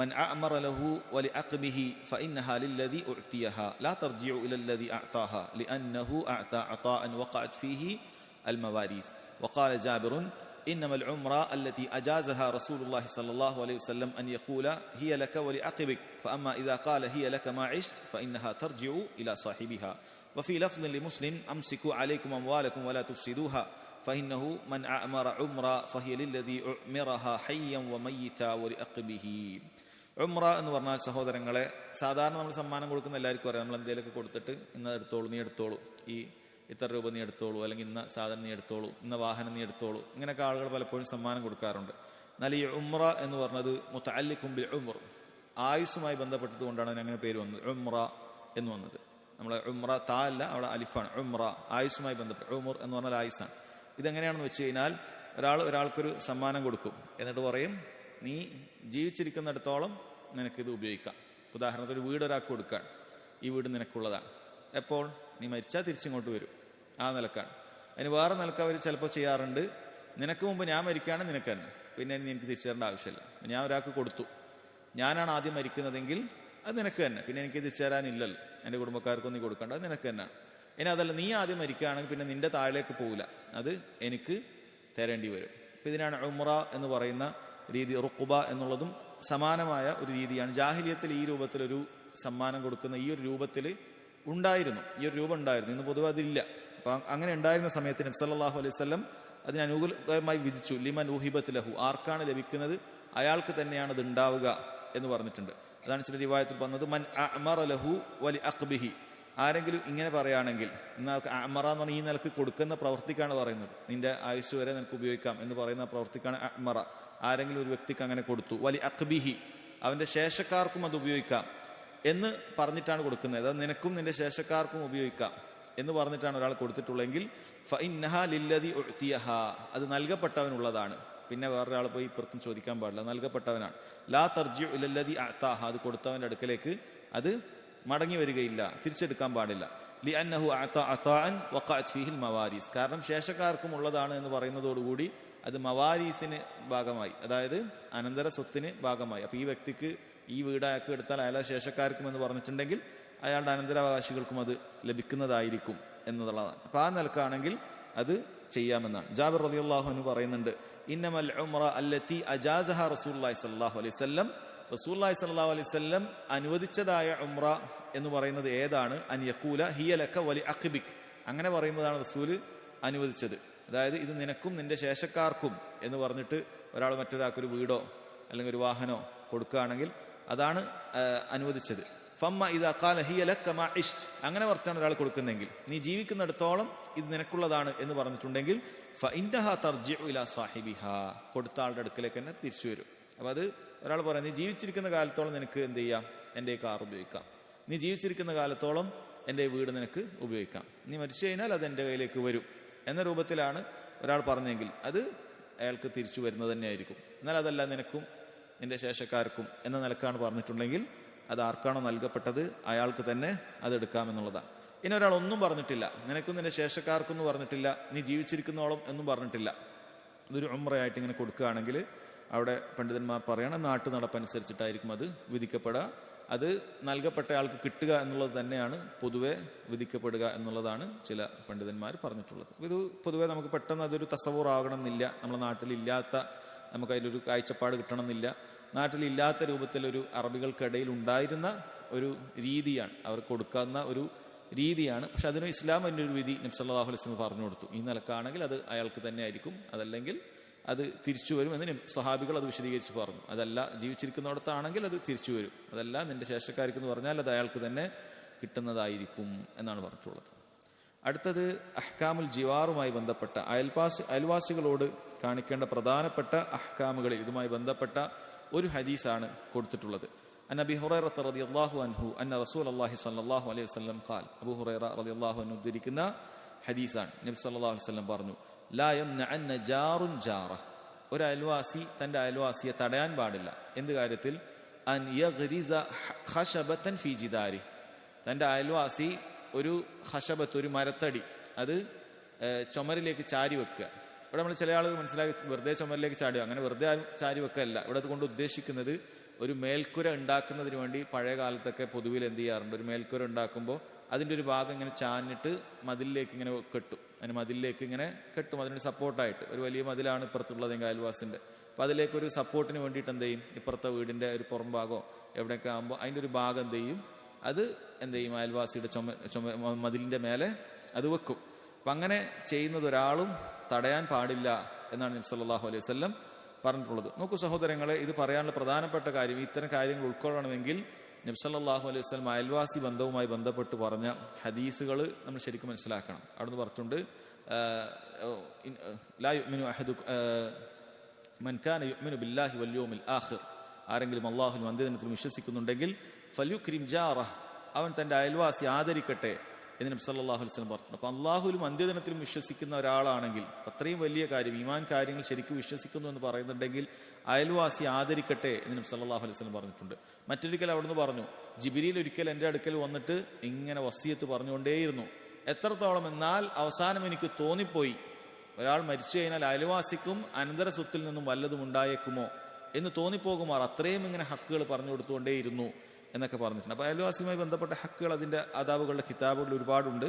من أعمر له ولعقبه فإنها للذي أعطيها لا ترجع إلى الذي أعطاها لأنه أعطى عطاء وقعت فيه المواريث. وقال جابر إنما العمرة التي أجازها رسول الله صلى الله عليه وسلم أن يقول هي لك ولعقبك، فأما إذا قال هي لك ما عشت فإنها ترجع إلى صاحبها. وفي لفظ لمسلم أمسكوا عليكم أموالكم ولا تفسدوها فإنه من أعمر عمرة فهي للذي أعمرها حيا وميتا ولعقبه. ഉംറ എന്ന് പറഞ്ഞാൽ സഹോദരങ്ങളെ, സാധാരണ നമ്മൾ സമ്മാനം കൊടുക്കുന്ന എല്ലാവർക്കും അറിയാം. നമ്മൾ എന്തെങ്കിലുമൊക്കെ കൊടുത്തിട്ട് ഇന്നത് എടുത്തോളൂ, നീ എടുത്തോളൂ, ഈ ഇത്ര രൂപ നീ എടുത്തോളൂ, അല്ലെങ്കിൽ ഇന്ന സാധനം നീ എടുത്തോളൂ, ഇന്ന വാഹനം നീ എടുത്തോളൂ, ഇങ്ങനെയൊക്കെ ആളുകൾ പലപ്പോഴും സമ്മാനം കൊടുക്കാറുണ്ട്. എന്നാൽ ഈ ഉംറ എന്ന് പറഞ്ഞത് മുതഅല്ലിഖും ബിൽ ഉംർ, ആയുസ്സുമായി ബന്ധപ്പെട്ടത് കൊണ്ടാണ് അതിനങ്ങനെ പേര് വന്നത്, ഉംറ എന്ന് വന്നത്. നമ്മളെ ഉംറ താ അല്ല, അവിടെ അലിഫാണ്. ഉംറ ആയുസ്സുമായി ബന്ധപ്പെട്ട്, ഉമർ എന്ന് പറഞ്ഞാൽ ആയുസ്സാണ്. ഇതെങ്ങനെയാണെന്ന് വെച്ച് കഴിഞ്ഞാൽ ഒരാൾക്കൊരു സമ്മാനം കൊടുക്കും, എന്നിട്ട് പറയും നീ ജീവിച്ചിരിക്കുന്നിടത്തോളം നിനക്കിത് ഉപയോഗിക്കാം. ഉദാഹരണത്തിന് ഒരു വീട് ഒരാൾക്ക് കൊടുക്കാൻ, ഈ വീട് നിനക്കുള്ളതാണ്, എപ്പോൾ നീ മരിച്ചാൽ തിരിച്ചിങ്ങോട്ട് വരും, ആ നിലക്കാണ്. അതിന് വേറെ നിലക്ക് അവർ ചിലപ്പോൾ ചെയ്യാറുണ്ട്, നിനക്ക് മുമ്പ് ഞാൻ മരിക്കുകയാണ് നിനക്ക് തന്നെ, പിന്നെ എനിക്ക് തിരിച്ചു തരേണ്ട ആവശ്യമില്ല. ഞാൻ ഒരാൾക്ക് കൊടുത്തു, ഞാനാണ് ആദ്യം മരിക്കുന്നതെങ്കിൽ അത് നിനക്ക് തന്നെ, പിന്നെ എനിക്ക് തിരിച്ചു തരാനില്ലല്ലോ, എൻ്റെ കുടുംബക്കാർക്കൊന്നും കൊടുക്കേണ്ട, അത് നിനക്ക് തന്നെയാണ്. ഇനി അതല്ല, നീ ആദ്യം മരിക്കുകയാണെങ്കിൽ പിന്നെ നിന്റെ താഴേക്ക് പോകില്ല, അത് എനിക്ക് തരേണ്ടി വരും. അപ്പം ഇതിനാണ് ഉംറ എന്ന് പറയുന്ന രീതി. റുഖ്ബ എന്നുള്ളതും സമാനമായ ഒരു രീതിയാണ്. ജാഹിലിയത്തിൽ ഈ രൂപത്തിലൊരു സമ്മാനം കൊടുക്കുന്ന ഈ ഒരു രൂപത്തിൽ ഉണ്ടായിരുന്നു, ഈ ഒരു രൂപം ഉണ്ടായിരുന്നു. ഇന്ന് പൊതുവെ അതില്ല. അപ്പൊ അങ്ങനെ ഉണ്ടായിരുന്ന സമയത്ത് നബി സല്ലല്ലാഹു അലൈഹി വസല്ലം അതിന് അനുകൂലമായി വിധിച്ചു. ലിമൻ ഉഹിബത് ലഹു, ആർക്കാണ് ലഭിക്കുന്നത് അയാൾക്ക് തന്നെയാണ് ഇത് ഉണ്ടാവുക എന്ന് പറഞ്ഞിട്ടുണ്ട്. അതാണ് ചില റിവായത്തിൽ പറഞ്ഞത് മൻ അഅമറ ലഹു വലി അഖ്ബിഹി, ആരെങ്കിലും ഇങ്ങനെ പറയുകയാണെങ്കിൽ, ഇന്നാൾക്ക് അഅമറ എന്ന് പറഞ്ഞാൽ ഈ നിലക്ക് കൊടുക്കുന്ന പ്രവർത്തിക്കാണ് പറയുന്നത്, നിന്റെ ആയുസ് വരെ നിനക്ക് ഉപയോഗിക്കാം എന്ന് പറയുന്ന പ്രവർത്തിക്കാണ് അഅമറ. ആരെങ്കിലും ഒരു വ്യക്തിക്ക് അങ്ങനെ കൊടുത്തു, വലി അഖ്ബിഹി, അവന്റെ ശേഷക്കാർക്കും അത് ഉപയോഗിക്കാം എന്ന് പറഞ്ഞിട്ടാണ് കൊടുക്കുന്നത്. അത് നിനക്കും നിന്റെ ശേഷക്കാർക്കും ഉപയോഗിക്കാം എന്ന് പറഞ്ഞിട്ടാണ് ഒരാൾ കൊടുത്തിട്ടുള്ളെങ്കിൽ ഫഇന്നഹാ ലില്ലദി ഉഅ്തിയഹാ, അത് നൽകപ്പെട്ടവനുള്ളതാണ്. പിന്നെ വേറൊരാൾ പോയി ഇപ്പുറത്തും ചോദിക്കാൻ പാടില്ല, നൽകപ്പെട്ടവനാണ്. ലാ തർജിഉ ഇലല്ലദി അഅതാഹ, അത് കൊടുത്തവന്റെ അടുക്കലേക്ക് അത് മടങ്ങി വരികയില്ല, തിരിച്ചെടുക്കാൻ പാടില്ല. ലിഅന്നഹു അഅത അതാഅൻ വഖഅത് ഫീഹിൽ മവാരീസ്, കാരണം ശേഷക്കാർക്കും ഉള്ളതാണ് എന്ന് പറയുന്നതോടുകൂടി അത് മവാരീസിന് ഭാഗമായി, അതായത് അനന്തര സ്വത്തിന് ഭാഗമായി. അപ്പൊ ഈ വ്യക്തിക്ക് ഈ വീട് അയാൾക്ക് എടുത്താൽ അയാളെ ശേഷക്കാർക്കും എന്ന് പറഞ്ഞിട്ടുണ്ടെങ്കിൽ അയാളുടെ അനന്തരാവകാശികൾക്കും അത് ലഭിക്കുന്നതായിരിക്കും എന്നുള്ളതാണ്. അപ്പൊ ആ നിലക്കാണെങ്കിൽ അത് ചെയ്യാമെന്നാണ്. ജാബിർ റളിയല്ലാഹു അൻഹു പറയുന്നുണ്ട്, ഇന്നമൽ ഉംറ അല്ലതി അജാസഹ റസൂലുള്ളാഹി സ്വല്ലല്ലാഹു അലൈഹി വസല്ലം റസൂലുള്ളാഹി സ്വല്ലല്ലാഹു അലൈഹി വസല്ലം അനുവദിച്ചതായ ഉംറ എന്ന് പറയുന്നത് ഏതാണ്? അൻ യഖൂല ഹിയ ലക വലി അഖ്ബിക്, അങ്ങനെ പറയുന്നതാണ് റസൂല് അനുവദിച്ചത്. അതായത് ഇത് നിനക്കും നിന്റെ ശേഷക്കാർക്കും എന്ന് പറഞ്ഞിട്ട് ഒരാൾ മറ്റൊരാൾക്കൊരു വീടോ അല്ലെങ്കിൽ ഒരു വാഹനോ കൊടുക്കുകയാണെങ്കിൽ അതാണ് അനുവദിച്ചത്. ഫമ്മ ഇദാ ഖാല ഹിയ ലക മാ ഇഷ്ത്, അങ്ങനെ പറഞ്ഞാണ് ഒരാൾ കൊടുക്കുന്നെങ്കിൽ, നീ ജീവിക്കുന്നിടത്തോളം ഇത് നിനക്കുള്ളതാണ് എന്ന് പറഞ്ഞിട്ടുണ്ടെങ്കിൽ ഫഇന്നഹാ തർജിഉ ഇലാ സാഹിബിഹാ, കൊടുത്ത ആളുടെ അടുക്കലേക്ക് തന്നെ തിരിച്ചു വരും. അപ്പൊ അത് ഒരാൾ പറയാം, നീ ജീവിച്ചിരിക്കുന്ന കാലത്തോളം നിനക്ക് എന്ത് ചെയ്യാം, എൻ്റെ കാർ ഉപയോഗിക്കാം, നീ ജീവിച്ചിരിക്കുന്ന കാലത്തോളം എൻ്റെ വീട് നിനക്ക് ഉപയോഗിക്കാം, നീ മരിച്ചു കഴിഞ്ഞാൽ അത് എൻ്റെ കയ്യിലേക്ക് വരും എന്ന രൂപത്തിലാണ് ഒരാൾ പറഞ്ഞെങ്കിൽ അത് അയാൾക്ക് തിരിച്ചു വരുന്നത് തന്നെയായിരിക്കും. എന്നാൽ അതല്ല നിനക്കും നിന്റെ ശേഷക്കാർക്കും എന്ന നിലക്കാണ് പറഞ്ഞിട്ടുണ്ടെങ്കിൽ അത് ആർക്കാണോ നൽകപ്പെട്ടത് അയാൾക്ക് തന്നെ അതെടുക്കാമെന്നുള്ളതാണ്. ഇനി ഒരാൾ ഒന്നും പറഞ്ഞിട്ടില്ല, നിനക്കും നിന്റെ ശേഷക്കാർക്കും എന്ന് പറഞ്ഞിട്ടില്ല, നീ ജീവിച്ചിരിക്കുന്നോളം എന്നും പറഞ്ഞിട്ടില്ല, ഇതൊരു ഉംറയായിട്ട് ഇങ്ങനെ കൊടുക്കുകയാണെങ്കിൽ അവിടെ പണ്ഡിതന്മാർ പറയണം നാട്ടു നടപ്പനുസരിച്ചിട്ടായിരിക്കും അത് വിധിക്കപ്പെടുക. അത് നൽകപ്പെട്ട ആൾക്ക് കിട്ടുക എന്നുള്ളത് തന്നെയാണ് പൊതുവെ വിധിക്കപ്പെടുക എന്നുള്ളതാണ് ചില പണ്ഡിതന്മാർ പറഞ്ഞിട്ടുള്ളത്. ഇത് പൊതുവെ നമുക്ക് പെട്ടെന്ന് അതൊരു തസവൂറാകണം എന്നില്ല, നമ്മുടെ നാട്ടിലില്ലാത്ത, നമുക്ക് അതിലൊരു കാഴ്ചപ്പാട് കിട്ടണം എന്നില്ല. നാട്ടിലില്ലാത്ത രൂപത്തിലൊരു അറബികൾക്കിടയിൽ ഉണ്ടായിരുന്ന ഒരു രീതിയാണ്, അവർ കൊടുക്കുന്ന ഒരു രീതിയാണ്. പക്ഷെ അതിന് ഇസ്ലാം അതിൻ്റെ ഒരു വിധി നബി സല്ലല്ലാഹു അലൈഹി വസല്ലം പറഞ്ഞു കൊടുത്തു. ഈ നിലക്കാണെങ്കിൽ അത് അയാൾക്ക് തന്നെ ആയിരിക്കും, അതല്ലെങ്കിൽ അത് തിരിച്ചു വരും എന്ന് സ്വഹാബികൾ അത് വിശദീകരിച്ച് പറഞ്ഞു. അതല്ല ജീവിച്ചിരിക്കുന്നിടത്താണെങ്കിൽ അത് തിരിച്ചു വരും, അതല്ല നിന്റെ ശേഷക്കാർക്ക് എന്ന് പറഞ്ഞാൽ അത് അയാൾക്ക് തന്നെ കിട്ടുന്നതായിരിക്കും എന്നാണ് പറഞ്ഞിട്ടുള്ളത്. അടുത്തത് അഹ്കാമുൽ ജിവാറുമായി ബന്ധപ്പെട്ട അയൽവാസികളോട് കാണിക്കേണ്ട പ്രധാനപ്പെട്ട അഹ്കാമുകളിൽ ഇതുമായി ബന്ധപ്പെട്ട ഒരു ഹദീസാണ് കൊടുത്തിട്ടുള്ളത്. അൻ അബീ ഹുറൈറ റളിയല്ലാഹു അൻഹു അന്ന റസൂലുള്ളാഹി സ്വല്ലല്ലാഹു അലൈഹി വസല്ലം ഖാൽ, അബൂ ഹുറൈറ റളിയല്ലാഹു അൻഹു ഉദ്ധരിക്കുന്ന ഹദീസാണ്. നബി സല്ലല്ലാഹു അലൈഹി വസല്ലം പറഞ്ഞു, ലാ യംനഅന്ന ജാറുൻ ജാറ, ഒരു അയൽവാസി തന്റെ അയൽവാസിയെ തടയാൻ പാടില്ല. എന്ത് കാര്യത്തിൽ? അൻ യഗ്രിസ ഖശബതൻ ഫീ ജിദാരി, തന്റെ അയൽവാസി ഒരു ഖശബത്ത്, ഒരു മരത്തടി അത് ചുമരിലേക്ക് ചാരി വെക്കുക. ഇവിടെ നമ്മൾ ചില ആളുകൾ മനസ്സിലാക്കി വെറുതെ ചുമരിലേക്ക് ചാടുക, അങ്ങനെ വെറുതെ ചാരി വെക്കല്ല. ഇവിടെ അതുകൊണ്ട് ഉദ്ദേശിക്കുന്നത് ഒരു മേൽക്കുര ഉണ്ടാക്കുന്നതിന് വേണ്ടി പഴയ കാലത്തൊക്കെ പൊതുവിൽ എന്ത് ചെയ്യാറുണ്ട്, ഒരു മേൽക്കുര ഉണ്ടാക്കുമ്പോൾ അതിൻ്റെ ഒരു ഭാഗം ഇങ്ങനെ ചാഞ്ഞിട്ട് മതിലിലേക്ക് ഇങ്ങനെ കെട്ടും, അതിന് മതിലിലേക്ക് ഇങ്ങനെ കെട്ടും, അതിനൊരു സപ്പോർട്ടായിട്ട്. ഒരു വലിയ മതിലാണ് ഇപ്പുറത്തുള്ളതെങ്കിൽ അയൽവാസിന്റെ, അപ്പൊ അതിലേക്കൊരു സപ്പോർട്ടിന് വേണ്ടിയിട്ട് എന്ത് ചെയ്യും, ഇപ്പുറത്തെ വീടിന്റെ ഒരു പുറം ഭാഗമോ എവിടെയൊക്കെ ആകുമ്പോൾ അതിൻ്റെ ഒരു ഭാഗം എന്ത് ചെയ്യും, അത് എന്ത് ചെയ്യും, അയൽവാസിയുടെ മതിലിന്റെ മേലെ അത് വെക്കും. അപ്പൊ അങ്ങനെ ചെയ്യുന്നത് ഒരാളും തടയാൻ പാടില്ല എന്നാണ് നബി സല്ലല്ലാഹു അലൈഹി വസല്ലം പറഞ്ഞിട്ടുള്ളത്. നോക്കൂ സഹോദരങ്ങളെ, ഇത് പറയാനുള്ള പ്രധാനപ്പെട്ട കാര്യം, ഇത്തരം കാര്യങ്ങൾ ഉൾക്കൊള്ളണമെങ്കിൽ നബി സല്ലല്ലാഹു അലൈഹി വസല്ലം അയൽവാസി ബന്ധവുമായി ബന്ധപ്പെട്ട് പറഞ്ഞ ഹദീസുകൾ നമ്മൾ ശരിക്കും മനസ്സിലാക്കണം. അവിടുന്ന് പറഞ്ഞിട്ടുണ്ട്, ലാ യുഅ്മിനു അഹദുക്കും മൻ കാന യുഅ്മിനു ബില്ലാഹി വൽ യൗമിൽ ആഖിർ, ആരെങ്കിലും അല്ലാഹുവിലും അന്ത്യദിനത്തിലും വിശ്വസിക്കുന്നുണ്ടെങ്കിൽ ഫൽയുക്രിം ജാറഹ്, അവൻ തന്റെ അയൽവാസി ആദരിക്കട്ടെ എന്ന് നബി സല്ലല്ലാഹു അലൈഹി വസല്ലം പറഞ്ഞു. അപ്പൊ അല്ലാഹുവിലും അന്ത്യദിനത്തിലും വിശ്വസിക്കുന്ന ഒരാളാണെങ്കിൽ, അത്രയും വലിയ കാര്യം, ഈമാൻ കാര്യങ്ങൾ ശരിക്കും വിശ്വസിക്കുന്നു എന്ന് പറയുന്നുണ്ടെങ്കിൽ അയൽവാസി ആദരിക്കട്ടെ എന്ന് നബി സല്ലല്ലാഹു അലൈഹി വസല്ലം പറഞ്ഞിട്ടുണ്ട്. മറ്റൊരിക്കൽ അവിടുന്ന് പറഞ്ഞു, ജിബ്രീൽ ഒരിക്കൽ എൻ്റെ അടുക്കൽ വന്നിട്ട് ഇങ്ങനെ വസിയത്ത് പറഞ്ഞുകൊണ്ടേയിരുന്നു. എത്രത്തോളം എന്നാൽ അവസാനം എനിക്ക് തോന്നിപ്പോയി, ഒരാൾ മരിച്ചു കഴിഞ്ഞാൽ അയൽവാസിക്കും അനന്തര സ്വത്തിൽ നിന്നും വല്ലതും ഉണ്ടായേക്കുമോ എന്ന് തോന്നിപ്പോകുമാർ അത്രയും ഇങ്ങനെ ഹക്കുകൾ പറഞ്ഞു കൊടുത്തുകൊണ്ടേയിരുന്നു എന്നൊക്കെ പറഞ്ഞിട്ടുണ്ട്. അപ്പൊ അയൽവാസിയുമായി ബന്ധപ്പെട്ട ഹക്കുകൾ അതിന്റെ അദാബുകളുടെ കിതാബുകളിൽ ഒരുപാടുണ്ട്.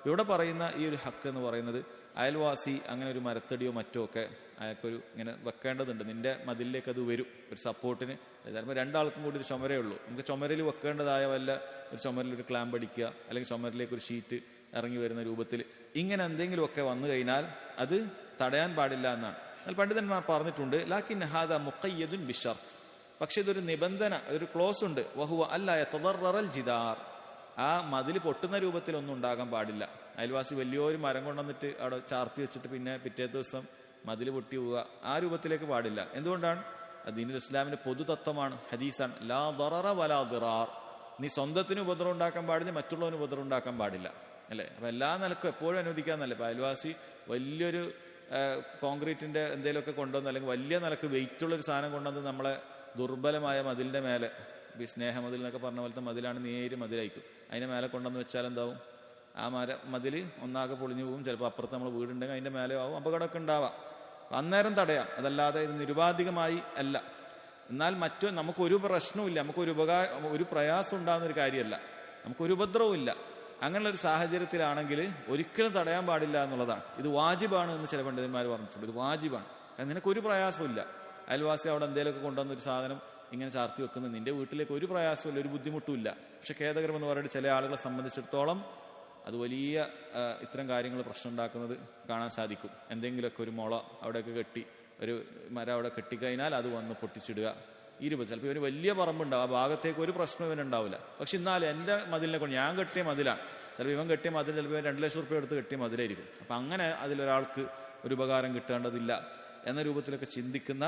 ഇവിടെ പറയുന്ന ഈ ഒരു ഹക്ക് എന്ന് പറയുന്നത്, അയൽവാസി അങ്ങനെ ഒരു മരത്തടിയോ മറ്റോ ഒക്കെ അയാൾക്കൊരു ഇങ്ങനെ വെക്കേണ്ടതുണ്ട്. നിന്റെ മതിലിലേക്ക് അത് വരും ഒരു സപ്പോർട്ടിന്. ചിലപ്പോൾ രണ്ടാൾക്കും കൂടി ഒരു ചുമരേ ഉള്ളൂ, നമുക്ക് ചുമരിൽ വെക്കേണ്ടതായ വല്ല ഒരു ചുമരിൽ ഒരു ക്ലാമ്പ് അടിക്കുക, അല്ലെങ്കിൽ ചുമരിലേക്ക് ഒരു ഷീറ്റ് ഇറങ്ങി വരുന്ന രൂപത്തിൽ ഇങ്ങനെ എന്തെങ്കിലുമൊക്കെ വന്നു കഴിഞ്ഞാൽ അത് തടയാൻ പാടില്ല എന്നാണ്. എന്നാൽ പണ്ഡിതന്മാർ പറഞ്ഞിട്ടുണ്ട്, ലാക്കിൻ ഹാദാ മുഖയ്യദുൻ ബിശർത്ത്, പക്ഷെ ഇതൊരു നിബന്ധന, ഒരു ക്ലോസ് ഉണ്ട്. വഹുവ അല്ലാ യതദററൽ ജിദാർ, ആ മതിൽ പൊട്ടുന്ന രൂപത്തിലൊന്നും ഉണ്ടാകാൻ പാടില്ല. അയൽവാസി വലിയൊരു മരം കൊണ്ടുവന്നിട്ട് അവിടെ ചാർത്തി വെച്ചിട്ട് പിന്നെ പിറ്റേ ദിവസം മതിൽ പൊട്ടി പോവുക, ആ രൂപത്തിലേക്ക് പാടില്ല. എന്തുകൊണ്ടാണ്? ദീനുൽ ഇസ്ലാമിന്റെ പൊതുതത്വമാണ്, ഹദീസാണ്, ലാ ദററ വലാ ദിറാർ. നീ സ്വന്തത്തിന് ഉപദ്രവം ഉണ്ടാക്കാൻ പാടില്ല, മറ്റുള്ളവന് ഉപദ്രവം ഉണ്ടാക്കാൻ പാടില്ല, അല്ലെ? അപ്പൊ എല്ലാ നിലക്കും എപ്പോഴും അനുവദിക്കാന്നല്ലേ. ഇപ്പൊ അയൽവാസി വലിയൊരു കോൺക്രീറ്റിന്റെ എന്തെങ്കിലുമൊക്കെ കൊണ്ടുവന്ന്, അല്ലെങ്കിൽ വലിയ നിലക്ക് വെയിറ്റ് ഉള്ള ഒരു സാധനം കൊണ്ടുവന്ന് നമ്മളെ ദുർബലമായ മതിലിന്റെ മേലെ, ഈ സ്നേഹമതിൽ എന്നൊക്കെ പറഞ്ഞ പോലത്തെ മതിലാണ്, നേര് മതിലായിരിക്കും, അതിന്റെ മേലെ കൊണ്ടുവന്ന് വെച്ചാൽ എന്താവും, ആ മതില് ഒന്നാകെ പൊളിഞ്ഞു പോകും. ചിലപ്പോൾ അപ്പുറത്ത് നമ്മൾ വീടുണ്ടെങ്കിൽ അതിന്റെ മേലെ ആവും, അപകടമൊക്കെ ഉണ്ടാവാം. അന്നേരം തടയാം, അതല്ലാതെ ഇത് നിരുപാധികമായി അല്ല. എന്നാൽ നമുക്കൊരു പ്രശ്നവുമില്ല, ഒരു പ്രയാസം ഉണ്ടാകുന്ന ഒരു കാര്യമല്ല, നമുക്കൊരു ഉപദ്രവവും ഇല്ല. അങ്ങനെയുള്ള ഒരു സാഹചര്യത്തിലാണെങ്കിൽ ഒരിക്കലും തടയാൻ പാടില്ല എന്നുള്ളതാണ്. ഇത് വാജിബാണ് എന്ന് ചില പണ്ഡിതന്മാർ പറഞ്ഞിട്ടുണ്ട്. ഇത് വാജിബാണ്, നിനക്കൊരു പ്രയാസമില്ല, അയൽവാസി അവിടെ എന്തെങ്കിലുമൊക്കെ കൊണ്ടുവന്നൊരു സാധനം ഇങ്ങനെ ചാർത്തി വെക്കുന്നത് നിന്റെ വീട്ടിലേക്ക് ഒരു പ്രയാസമില്ല, ഒരു ബുദ്ധിമുട്ടുമില്ല. പക്ഷെ ഖേദകരമെന്ന് പറയുന്നത് ചില ആളുകളെ സംബന്ധിച്ചിടത്തോളം അത് വലിയ ഇത്തരം കാര്യങ്ങൾ പ്രശ്നം ഉണ്ടാക്കുന്നത് കാണാൻ സാധിക്കും. എന്തെങ്കിലുമൊക്കെ ഒരു മുള അവിടെയൊക്കെ കെട്ടി, ഒരു മരം അവിടെ കെട്ടിക്കഴിഞ്ഞാൽ അത് വന്ന് പൊട്ടിച്ചിടുക. ചിലപ്പോൾ ഒരു വലിയ പറമ്പുണ്ടാവും, ആ ഭാഗത്തേക്ക് ഒരു പ്രശ്നം ഇവനുണ്ടാവില്ല. പക്ഷെ എന്നാലും എൻ്റെ മതിലിനെ കൊണ്ട് ഞാൻ കെട്ടിയ മതിലാണ്, ചിലപ്പോൾ ഇവൻ കെട്ടിയ മതിൽ ചിലപ്പോൾ 2 ലക്ഷം റുപ്യ എടുത്ത് കെട്ടിയ മതിലായിരിക്കും. അപ്പം അങ്ങനെ അതിലൊരാൾക്ക് ഒരു ഉപകാരം കിട്ടേണ്ടതില്ല എന്ന രൂപത്തിലൊക്കെ ചിന്തിക്കുന്ന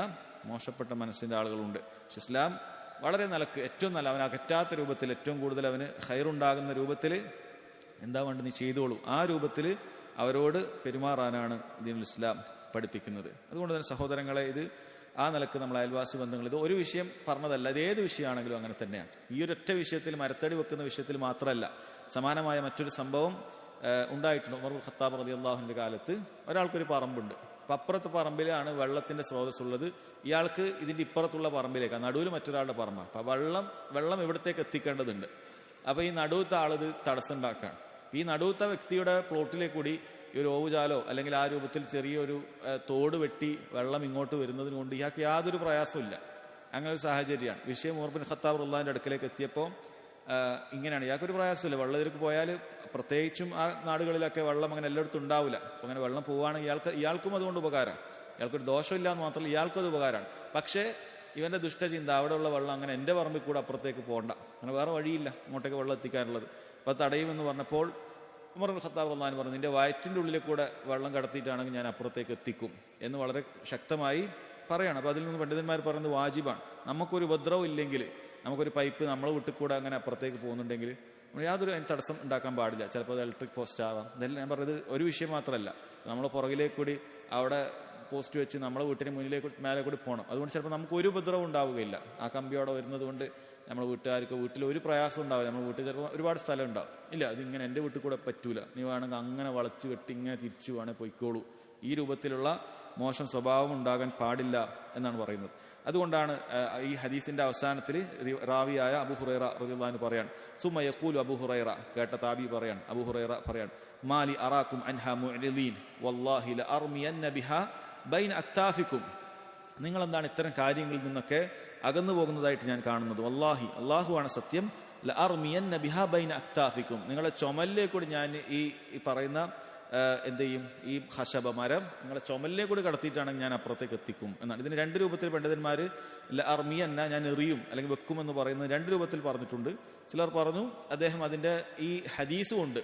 മോശപ്പെട്ട മനസ്സിൻ്റെ ആളുകളുണ്ട്. പക്ഷെ ഇസ്ലാം വളരെ നിലക്ക് ഏറ്റവും നല്ല, അവൻ അകറ്റാത്ത രൂപത്തിൽ, ഏറ്റവും കൂടുതൽ അവന് ഖൈറുണ്ടാകുന്ന രൂപത്തിൽ എന്താ വേണ്ടത് നീ ചെയ്തോളൂ, ആ രൂപത്തിൽ അവരോട് പെരുമാറാനാണ് ദീനുൽ ഇസ്ലാം പഠിപ്പിക്കുന്നത്. അതുകൊണ്ട് തന്നെ സഹോദരങ്ങളെ, ഇത് ആ നിലക്ക് നമ്മൾ അയൽവാസി ബന്ധങ്ങൾ, ഇത് ഒരു വിഷയം പറഞ്ഞതല്ല, ഇത് ഏത് വിഷയമാണെങ്കിലും അങ്ങനെ തന്നെയാണ്. ഈ ഒരൊറ്റ വിഷയത്തിൽ, മരത്തടി വെക്കുന്ന വിഷയത്തിൽ മാത്രമല്ല, സമാനമായ മറ്റൊരു സംഭവം ഉണ്ടായിട്ടുണ്ട്. ഉമർ ഖത്താബ് റളിയല്ലാഹുവിന്റെ കാലത്ത് ഒരാൾക്കൊരു പറമ്പുണ്ട്. അപ്പം അപ്പുറത്തെ പറമ്പിലാണ് വെള്ളത്തിന്റെ സ്രോതസ് ഉള്ളത്. ഇയാൾക്ക് ഇതിന്റെ ഇപ്പുറത്തുള്ള പറമ്പിലേക്കാണ്, നടുവിൽ മറ്റൊരാളുടെ പറമ്പാണ്. അപ്പം വെള്ളം ഇവിടത്തേക്ക് എത്തിക്കേണ്ടതുണ്ട്. അപ്പൊ ഈ നടുവത്തെ ആളിത് തടസ്സം ഉണ്ടാക്കുകയാണ്. ഈ നടുവത്തെ വ്യക്തിയുടെ പ്ലോട്ടിലേക്ക് കൂടി ഈ ഒരു ഓവുചാലോ അല്ലെങ്കിൽ ആ രൂപത്തിൽ ചെറിയൊരു തോട് വെട്ടി വെള്ളം ഇങ്ങോട്ട് വരുന്നതിന് കൊണ്ട് ഇയാൾക്ക് യാതൊരു പ്രയാസമില്ല. അങ്ങനെ ഒരു സാഹചര്യമാണ്. വിഷയം ഉമർ ബിൻ ഖത്താബ് റളിയല്ലാഹുവിന്റെ അടുക്കലേക്ക് എത്തിയപ്പോൾ ഇങ്ങനെയാണ്, ഇയാൾക്കൊരു പ്രയാസമില്ല. വെള്ളത്തിലേക്ക് പോയാൽ പ്രത്യേകിച്ചും ആ നാടുകളിലൊക്കെ വെള്ളം അങ്ങനെ എല്ലായിടത്തും ഉണ്ടാവില്ല. അപ്പൊ അങ്ങനെ വെള്ളം പോവുകയാണെങ്കിൽ ഇയാൾക്കും അതുകൊണ്ട് ഉപകാരം, ഇയാൾക്കൊരു ദോഷമില്ല എന്ന് മാത്രമല്ല ഇയാൾക്കും അത് ഉപകാരമാണ്. പക്ഷേ ഇവന്റെ ദുഷ്ടചിന്ത, അവിടെയുള്ള വെള്ളം അങ്ങനെ എൻ്റെ പറമ്പിൽ കൂടെ അപ്പുറത്തേക്ക് പോകണ്ട, അങ്ങനെ വേറെ വഴിയില്ല ഇങ്ങോട്ടേക്ക് വെള്ളം എത്തിക്കാനുള്ളത്. അപ്പൊ തടയുമെന്ന് പറഞ്ഞപ്പോൾ ഉമർ ബിൻ ഖത്താബ് റളിയല്ലാഹു പറഞ്ഞു, നിന്റെ വയറ്റിന്റെ ഉള്ളിൽ കൂടെ വെള്ളം കടത്തിയിട്ടാണെങ്കിൽ ഞാൻ അപ്പുറത്തേക്ക് എത്തിക്കും എന്ന് വളരെ ശക്തമായി പറയാണ്. അപ്പൊ അതിൽ നിന്ന് പണ്ഡിതന്മാർ പറയുന്നത് വാജിബാണ്. നമുക്കൊരു ഉപദ്രവം ഇല്ലെങ്കിൽ, നമുക്കൊരു പൈപ്പ് നമ്മളെ വീട്ടിൽ കൂടെ അങ്ങനെ അപ്പുറത്തേക്ക് പോകുന്നുണ്ടെങ്കിൽ യാതൊരു തടസ്സം ഉണ്ടാക്കാൻ പാടില്ല. ചിലപ്പോൾ അത് ഇലക്ട്രിക് പോസ്റ്റ് ആവാം. ഇതെല്ലാം ഞാൻ പറയുന്നത് ഒരു വിഷയം മാത്രമല്ല, നമ്മൾ പുറകിലേക്ക് കൂടി അവിടെ പോസ്റ്റ് വെച്ച് നമ്മളെ വീട്ടിന് മുന്നിലേക്ക് മേലെ കൂടി പോകണം. അതുകൊണ്ട് ചിലപ്പോൾ നമുക്ക് ഒരു ഉപദ്രവം ഉണ്ടാവുകയില്ല. ആ കമ്പിയോടെ വരുന്നത് കൊണ്ട് നമ്മുടെ വീട്ടുകാർക്ക് വീട്ടിൽ ഒരു പ്രയാസം ഉണ്ടാവില്ല. നമ്മുടെ വീട്ടിൽ ചിലപ്പോൾ ഒരുപാട് സ്ഥലം ഉണ്ടാവും. ഇല്ല, അതിങ്ങനെ എൻ്റെ വീട്ടിൽ കൂടെ പറ്റൂല, നീ വേണമെങ്കിൽ അങ്ങനെ വളച്ച് കെട്ടി ഇങ്ങനെ തിരിച്ചു വേണേൽ പൊയ്ക്കോളൂ. ഈ രൂപത്തിലുള്ള മോശം സ്വഭാവം ഉണ്ടാകാൻ പാടില്ല എന്നാണ് പറയുന്നത്. അതുകൊണ്ടാണ് ഈ ഹദീസിന്റെ അവസാനത്തിൽ റാവിയായ അബൂ ഹുറൈറ റളിയല്ലാഹു അൻഹു പറയാൻ, സുമ്മ യഖൂലു അബൂ ഹുറൈറ, കേട്ട താബി പറയാൻ, അബൂ ഹുറൈറ പറയാൻ, മാലി അറാക്കും അൻഹാ മുഅ്രിദീൻ വല്ലാഹി ലഅർമിയന്ന ബിഹാ ബൈന അക്താഫിക്കും, നിങ്ങൾ എന്താണ് ഇത്തരം കാര്യങ്ങളിൽ നിന്നൊക്കെ അകന്നു പോകുന്നതായിട്ട് ഞാൻ കാണുന്നത്. വല്ലാഹി, അള്ളാഹുവാണ് സത്യം, ലഅർമിയന്ന ബിഹാ ബൈന അക്താഫിക്കും, നിങ്ങളെ ചുമലിലേക്ക് കൂടി ഞാൻ ഈ പറയുന്ന എന്ത് ചെയ്യും, ഈ ഖശബ മരം നിങ്ങളെ ചുമലിലേക്ക് കൂടി കടത്തിയിട്ടാണെങ്കിൽ ഞാൻ അപ്പുറത്തേക്ക് എത്തിക്കും എന്നാണ്. ഇതിന് 2 രൂപത്തിൽ പണ്ഡിതന്മാർ ലഅർമിയന്ന, ഞാൻ എറിയും അല്ലെങ്കിൽ വെക്കുമെന്ന് പറയുന്നത് 2 രൂപത്തിൽ പറഞ്ഞിട്ടുണ്ട്. ചിലർ പറഞ്ഞു അദ്ദേഹം അതിന്റെ ഈ ഹദീസ് കൊണ്ട്,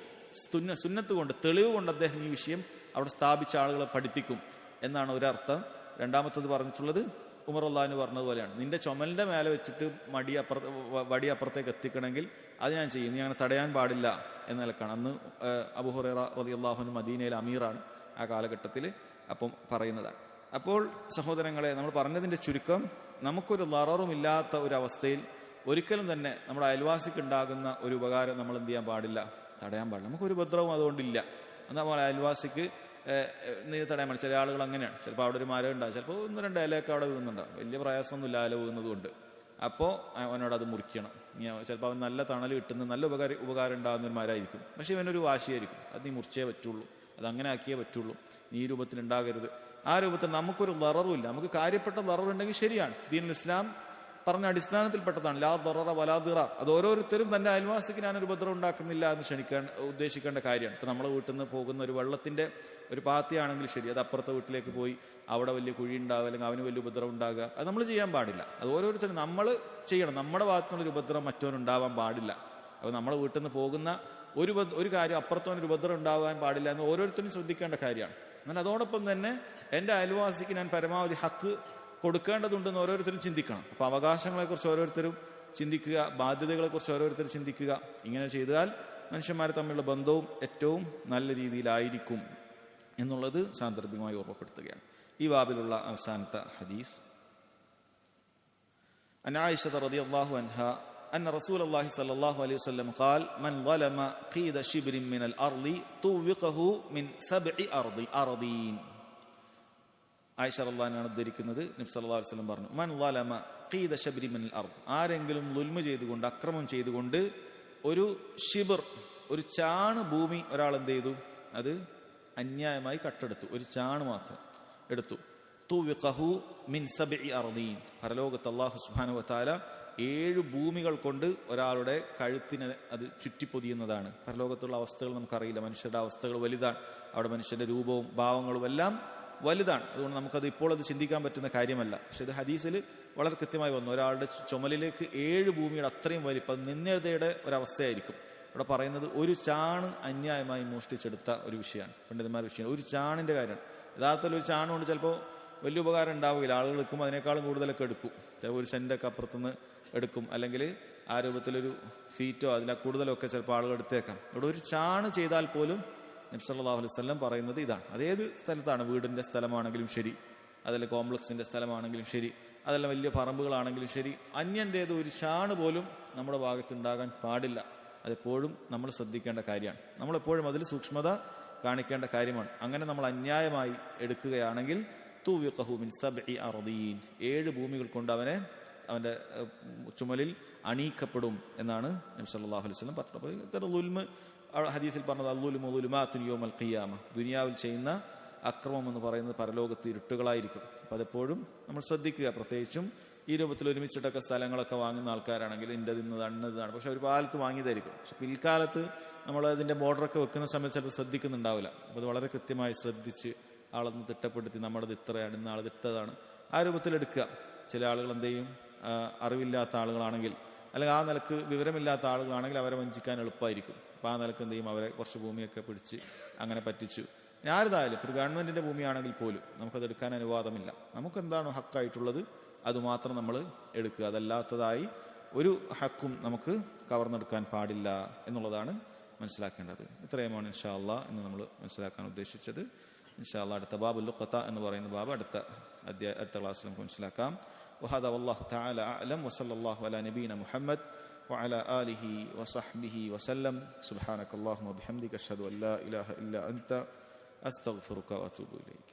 സുന്നത്ത് കൊണ്ട്, തെളിവ് കൊണ്ട് അദ്ദേഹം ഈ വിഷയം അവിടെ സ്ഥാപിച്ച ആളുകളെ പഠിപ്പിക്കും എന്നാണ് ഒരർത്ഥം. രണ്ടാമത്തത് പറഞ്ഞിട്ടുള്ളത് ഉമർ റളിയല്ലാഹു പറഞ്ഞതുപോലെയാണ്, നിന്റെ ചുമലിന്റെ മേലെ വെച്ചിട്ട് വടി അപ്പുറത്തേക്ക് എത്തിക്കണമെങ്കിൽ അത് ഞാൻ ചെയ്യും, നീ അങ്ങനെ തടയാൻ പാടില്ല എന്ന നിലക്കാണ്. അന്ന് അബൂ ഹുറൈറ റളിയല്ലാഹു അൻഹു മദീനയിലെ അമീറാണ് ആ കാലഘട്ടത്തിൽ. അപ്പം പറയുന്നതാണ്. അപ്പോൾ സഹോദരങ്ങളെ, നമ്മൾ പറഞ്ഞതിന്റെ ചുരുക്കം, നമുക്കൊരു ലററും ഇല്ലാത്ത ഒരു അവസ്ഥയിൽ ഒരിക്കലും തന്നെ നമ്മുടെ അയൽവാസിക്ക് ഉണ്ടാകുന്ന ഒരു ഉപകാരം നമ്മൾ എന്ത് ചെയ്യാൻ പാടില്ല, തടയാൻ പാടില്ല. നമുക്കൊരു ഉപദ്രവം അതുകൊണ്ടില്ല. എന്നാൽ നമ്മൾ അയൽവാസിക്ക് നീ തടയാൻ പാടില്ല. ചില ആളുകൾ അങ്ങനെയാണ്, ചിലപ്പോൾ അവിടെ ഒരു മരം ഉണ്ടാകും, ചിലപ്പോൾ 1-2 ഇലയൊക്കെ അവിടെ വീഴുന്നുണ്ടാവും, വലിയ പ്രയാസമൊന്നുമില്ല ഇല വീഴുന്നത് കൊണ്ട്. അപ്പോൾ അവനോട് അത് മുറിക്കണം. ചിലപ്പോൾ അവൻ നല്ല തണൽ കിട്ടുന്ന നല്ല ഉപകാരം ഉണ്ടാകുന്ന ഒരു മരമായിരിക്കും, പക്ഷെ ഇവനൊരു വാശിയായിരിക്കും, അത് നീ മുറിച്ചേ പറ്റുള്ളൂ, അത് അങ്ങനെ ആക്കിയേ പറ്റുള്ളൂ, നീ ഈ രൂപത്തിൽ ഉണ്ടാകരുത്. ആ രൂപത്തിൽ നമുക്കൊരു ലററുമില്ല. നമുക്ക് കാര്യപ്പെട്ട ലററുണ്ടെങ്കിൽ ശരിയാണ്, ദീനുൽ ഇസ്ലാം പറഞ്ഞ അടിസ്ഥാനത്തിൽപ്പെട്ടതാണ് ലാ ദററ വലാ ദിറാർ. അത് ഓരോരുത്തരും തന്റെ അയൽവാസിക്ക് ഞാനൊരു ഉപദ്രവം ഉണ്ടാക്കുന്നില്ല എന്ന് ഉദ്ദേശിക്കേണ്ട കാര്യമാണ്. ഇപ്പൊ നമ്മളെ വീട്ടിൽ നിന്ന് പോകുന്ന ഒരു വെള്ളത്തിന്റെ ഒരു പാത്തിയാണെങ്കിൽ ശരി, അത് അപ്പുറത്തെ വീട്ടിലേക്ക് പോയി അവിടെ വലിയ കുഴി ഉണ്ടാവുക അല്ലെങ്കിൽ അവന് വലിയ ഉപദ്രവം ഉണ്ടാകുക, അത് നമ്മൾ ചെയ്യാൻ പാടില്ല. അത് ഓരോരുത്തരും നമ്മൾ ചെയ്യണം. നമ്മുടെ ഭാഗത്തുനിന്നൊരു ഉപദ്രവം മറ്റവനുണ്ടാവാൻ പാടില്ല. അപ്പൊ നമ്മളെ വീട്ടിൽ നിന്ന് പോകുന്ന ഒരു കാര്യം അപ്പുറത്തോനൊരു ഉപദ്രവം ഉണ്ടാകാൻ പാടില്ല എന്ന് ഓരോരുത്തരും ശ്രദ്ധിക്കേണ്ട കാര്യമാണ്. എന്നാൽ അതോടൊപ്പം തന്നെ എൻ്റെ അയൽവാസിക്ക് ഞാൻ പരമാവധി ഹക്ക് കൊടുക്കേണ്ടതുണ്ടെന്ന് ഓരോരുത്തരും ചിന്തിക്കണം. അപ്പൊ അവകാശങ്ങളെക്കുറിച്ച് ഓരോരുത്തരും ചിന്തിക്കുക, ബാധ്യതകളെക്കുറിച്ച് ഓരോരുത്തരും ചിന്തിക്കുക. ഇങ്ങനെ ചെയ്താൽ മനുഷ്യന്മാർ തമ്മിലുള്ള ബന്ധവും ഏറ്റവും നല്ല രീതിയിലായിരിക്കും എന്നുള്ളത് സാന്ദർഭികമായി ഓർമ്മപ്പെടുത്തുകയാണ്. ഈ ബാബിലുള്ള അവസാനത്തെ ഹദീസ്, അൻ ആയിഷ റളിയല്ലാഹു അൻഹാ അന്ന റസൂലുള്ളാഹി സ്വല്ലല്ലാഹു അലൈഹി വസല്ലം ഖാൽ മൻ ളലമ ഖീദ ശിബ്രിൻ മിനൽ അർളി തുവിഖഹു മിൻ 7 അർദീൻ. ആയിഷ റളിയല്ലാഹു അൻഹ ഉദ്ധരിക്കുന്നത്, നബി സല്ലല്ലാഹു അലൈഹി വസല്ലം പറഞ്ഞു, മൻ ളലമ ഖീദ ശിബ്രിൻ മിനൽ അർദ്, ആരെങ്കിലും ദുൽമ ചെയ്തുകൊണ്ട്, അക്രമം ചെയ്തുകൊണ്ട് ഒരു ഷിബർ, ഒരു ചാണ് ഭൂമി ഒരാൾ എന്ത് ചെയ്തു, അത് അന്യായമായി കട്ടെടുത്തു, ഒരു ചാണ് മാത്രം എടുത്തു. തുവിഖഹു മിൻ സബ്ഇ അർദീൻ. പരലോകത്ത് അല്ലാഹു സുബ്ഹാനഹു വ തആല 7 ഭൂമികൾ കൊണ്ട് ഒരാളുടെ കഴുത്തിനെ അത് ചുറ്റിപ്പൊതിയുന്നതാണ്. പരലോകത്തുള്ള അവസ്ഥകൾ നമുക്കറിയില്ല. മനുഷ്യരുടെ അവസ്ഥകൾ വലുതാണ്. അവിടെ മനുഷ്യന്റെ രൂപവും ഭാവങ്ങളും എല്ലാം വലുതാണ്. അതുകൊണ്ട് നമുക്കത് ഇപ്പോൾ അത് ചിന്തിക്കാൻ പറ്റുന്ന കാര്യമല്ല. പക്ഷെ ഇത് ഹദീസിൽ വളരെ കൃത്യമായി വന്നു. ഒരാളുടെ ചുമലിലേക്ക് 7 ഭൂമിയുടെ അത്രയും വലിപ്പം നിന്ദ്യതയുടെ ഒരവസ്ഥയായിരിക്കും. ഇവിടെ പറയുന്നത് ഒരു ചാണ് അന്യായമായി മോഷ്ടിച്ചെടുത്ത ഒരു വിഷയമാണ്, പണ്ഡിതന്മാരുടെ വിഷയമാണ്. ഒരു ചാണിന്റെ കാര്യമാണ്. യഥാർത്ഥത്തിൽ ഒരു ചാണുകൊണ്ട് ചിലപ്പോൾ വലിയ ഉപകാരം ഉണ്ടാവുകയില്ല. ആളുകൾ എടുക്കും, അതിനേക്കാളും കൂടുതലൊക്കെ എടുക്കും. ചിലപ്പോൾ ഒരു സെന്റൊക്കെ അപ്പുറത്തുനിന്ന് എടുക്കും, അല്ലെങ്കിൽ ആ രൂപത്തിലൊരു ഫീറ്റോ അതിൽ കൂടുതലൊക്കെ ചിലപ്പോൾ ആളുകൾ എടുത്തേക്കാം. ഇവിടെ ഒരു ചാണ് ചെയ്താൽ പോലും നബി സല്ലല്ലാഹു അലൈഹി വസല്ലം പറയുന്നത് ഇതാണ്. അതേത് സ്ഥലത്താണ്, വീടിന്റെ സ്ഥലമാണെങ്കിലും ശരി, അതിൽ കോംപ്ലക്സിന്റെ സ്ഥലമാണെങ്കിലും ശരി, അതെല്ലാം വലിയ പറമ്പുകളാണെങ്കിലും ശരി, അന്യൻ്റേത് ഒരു ചാണ് പോലും നമ്മുടെ ഭാഗത്തുണ്ടാകാൻ പാടില്ല. അതെപ്പോഴും നമ്മൾ ശ്രദ്ധിക്കേണ്ട കാര്യമാണ്. നമ്മളെപ്പോഴും അതിൽ സൂക്ഷ്മത കാണിക്കേണ്ട കാര്യമാണ്. അങ്ങനെ നമ്മൾ അന്യായമായി എടുക്കുകയാണെങ്കിൽ തുവിഖഹു മിൻ സബ്ഇ അർദീൻ, 7 ഭൂമികൾ കൊണ്ട് അവന്റെ ചുമലിൽ അണീക്കപ്പെടും എന്നാണ് നബി സല്ലല്ലാഹു അലൈഹി വസല്ലം പറഞ്ഞത്. അപ്പോൾ ഇത്തരം ദുൽമ് ഹദീസിൽ പറഞ്ഞത് അദ്ദുൽമു ദുലുമാത്തുൻ യൗമൽ ഖിയാമ, ദുനിയാവിൽ ചെയ്യുന്ന അക്രമം എന്ന് പറയുന്നത് പരലോകത്ത് ഇരുട്ടുകളായിരിക്കും. അപ്പം അതെപ്പോഴും നമ്മൾ ശ്രദ്ധിക്കുക. പ്രത്യേകിച്ചും ഈ രൂപത്തിൽ ഒരുമിച്ചിട്ടൊക്കെ സ്ഥലങ്ങളൊക്കെ വാങ്ങുന്ന ആൾക്കാരാണെങ്കിൽ ഇന്നത് ഇന്നതാണ്, പക്ഷെ ഒരു കാലത്ത് വാങ്ങിയതായിരിക്കും. പക്ഷെ പിൽക്കാലത്ത് നമ്മൾ അതിന്റെ ബോർഡറൊക്കെ വെക്കുന്ന സമയത്ത് ചിലപ്പോൾ ശ്രദ്ധിക്കുന്നുണ്ടാവില്ല. അപ്പോൾ അത് വളരെ കൃത്യമായി ശ്രദ്ധിച്ച് ആളൊന്ന് തിട്ടപ്പെടുത്തി നമ്മുടേത് ഇത്രയാണ്, ഇന്ന ആളത് ഇട്ടതാണ്, ആ രൂപത്തിൽ എടുക്കുക. ചില ആളുകൾ എന്ത് ചെയ്യും, അറിവില്ലാത്ത ആളുകളാണെങ്കിൽ അല്ലെങ്കിൽ ആ നിലക്ക് വിവരമില്ലാത്ത ആളുകളാണെങ്കിൽ അവരെ വഞ്ചിക്കാൻ എളുപ്പമായിരിക്കും. അപ്പോൾ ആ നിലക്ക് എന്ത് ചെയ്യും, അവരെ കുറച്ച് ഭൂമിയൊക്കെ പിടിച്ച് അങ്ങനെ പറ്റിച്ചു. ആരുതായാലും ഒരു ഗവൺമെന്റിന്റെ ഭൂമിയാണെങ്കിൽ പോലും നമുക്കത് എടുക്കാൻ അനുവാദമില്ല. നമുക്കെന്താണോ ഹക്കായിട്ടുള്ളത് അതുമാത്രം നമ്മൾ എടുക്കുക. അതല്ലാത്തതായി ഒരു ഹക്കും നമുക്ക് കവർന്നെടുക്കാൻ പാടില്ല എന്നുള്ളതാണ് മനസ്സിലാക്കേണ്ടത്. ഇത്രയുമാണ് ഇൻഷാ അല്ലാഹ് ഇന്ന് നമ്മൾ മനസ്സിലാക്കാൻ ഉദ്ദേശിച്ചത്. ഇൻഷാ അല്ലാഹ് അടുത്ത ബാബുൽ ലുഖത എന്ന് പറയുന്ന ബാബ് അടുത്ത ക്ലാസ്സിൽ നമുക്ക് മനസ്സിലാക്കാം. വഹദാ വല്ലാഹു തആല അഅലം വസല്ലല്ലാഹു അലാ നബീന മുഹമ്മദ് വഅലാ ആലിഹി വസഹ്ബിഹി വസല്ലം. സുബ്ഹാനകല്ലാഹുമ്മ വബിഹംദിക അഷ്ഹദു അൻ ലാ ഇലാഹ ഇല്ലാ അൻത അസ്തഗ്ഫിറുക വഅതൂബു ഇലൈക്.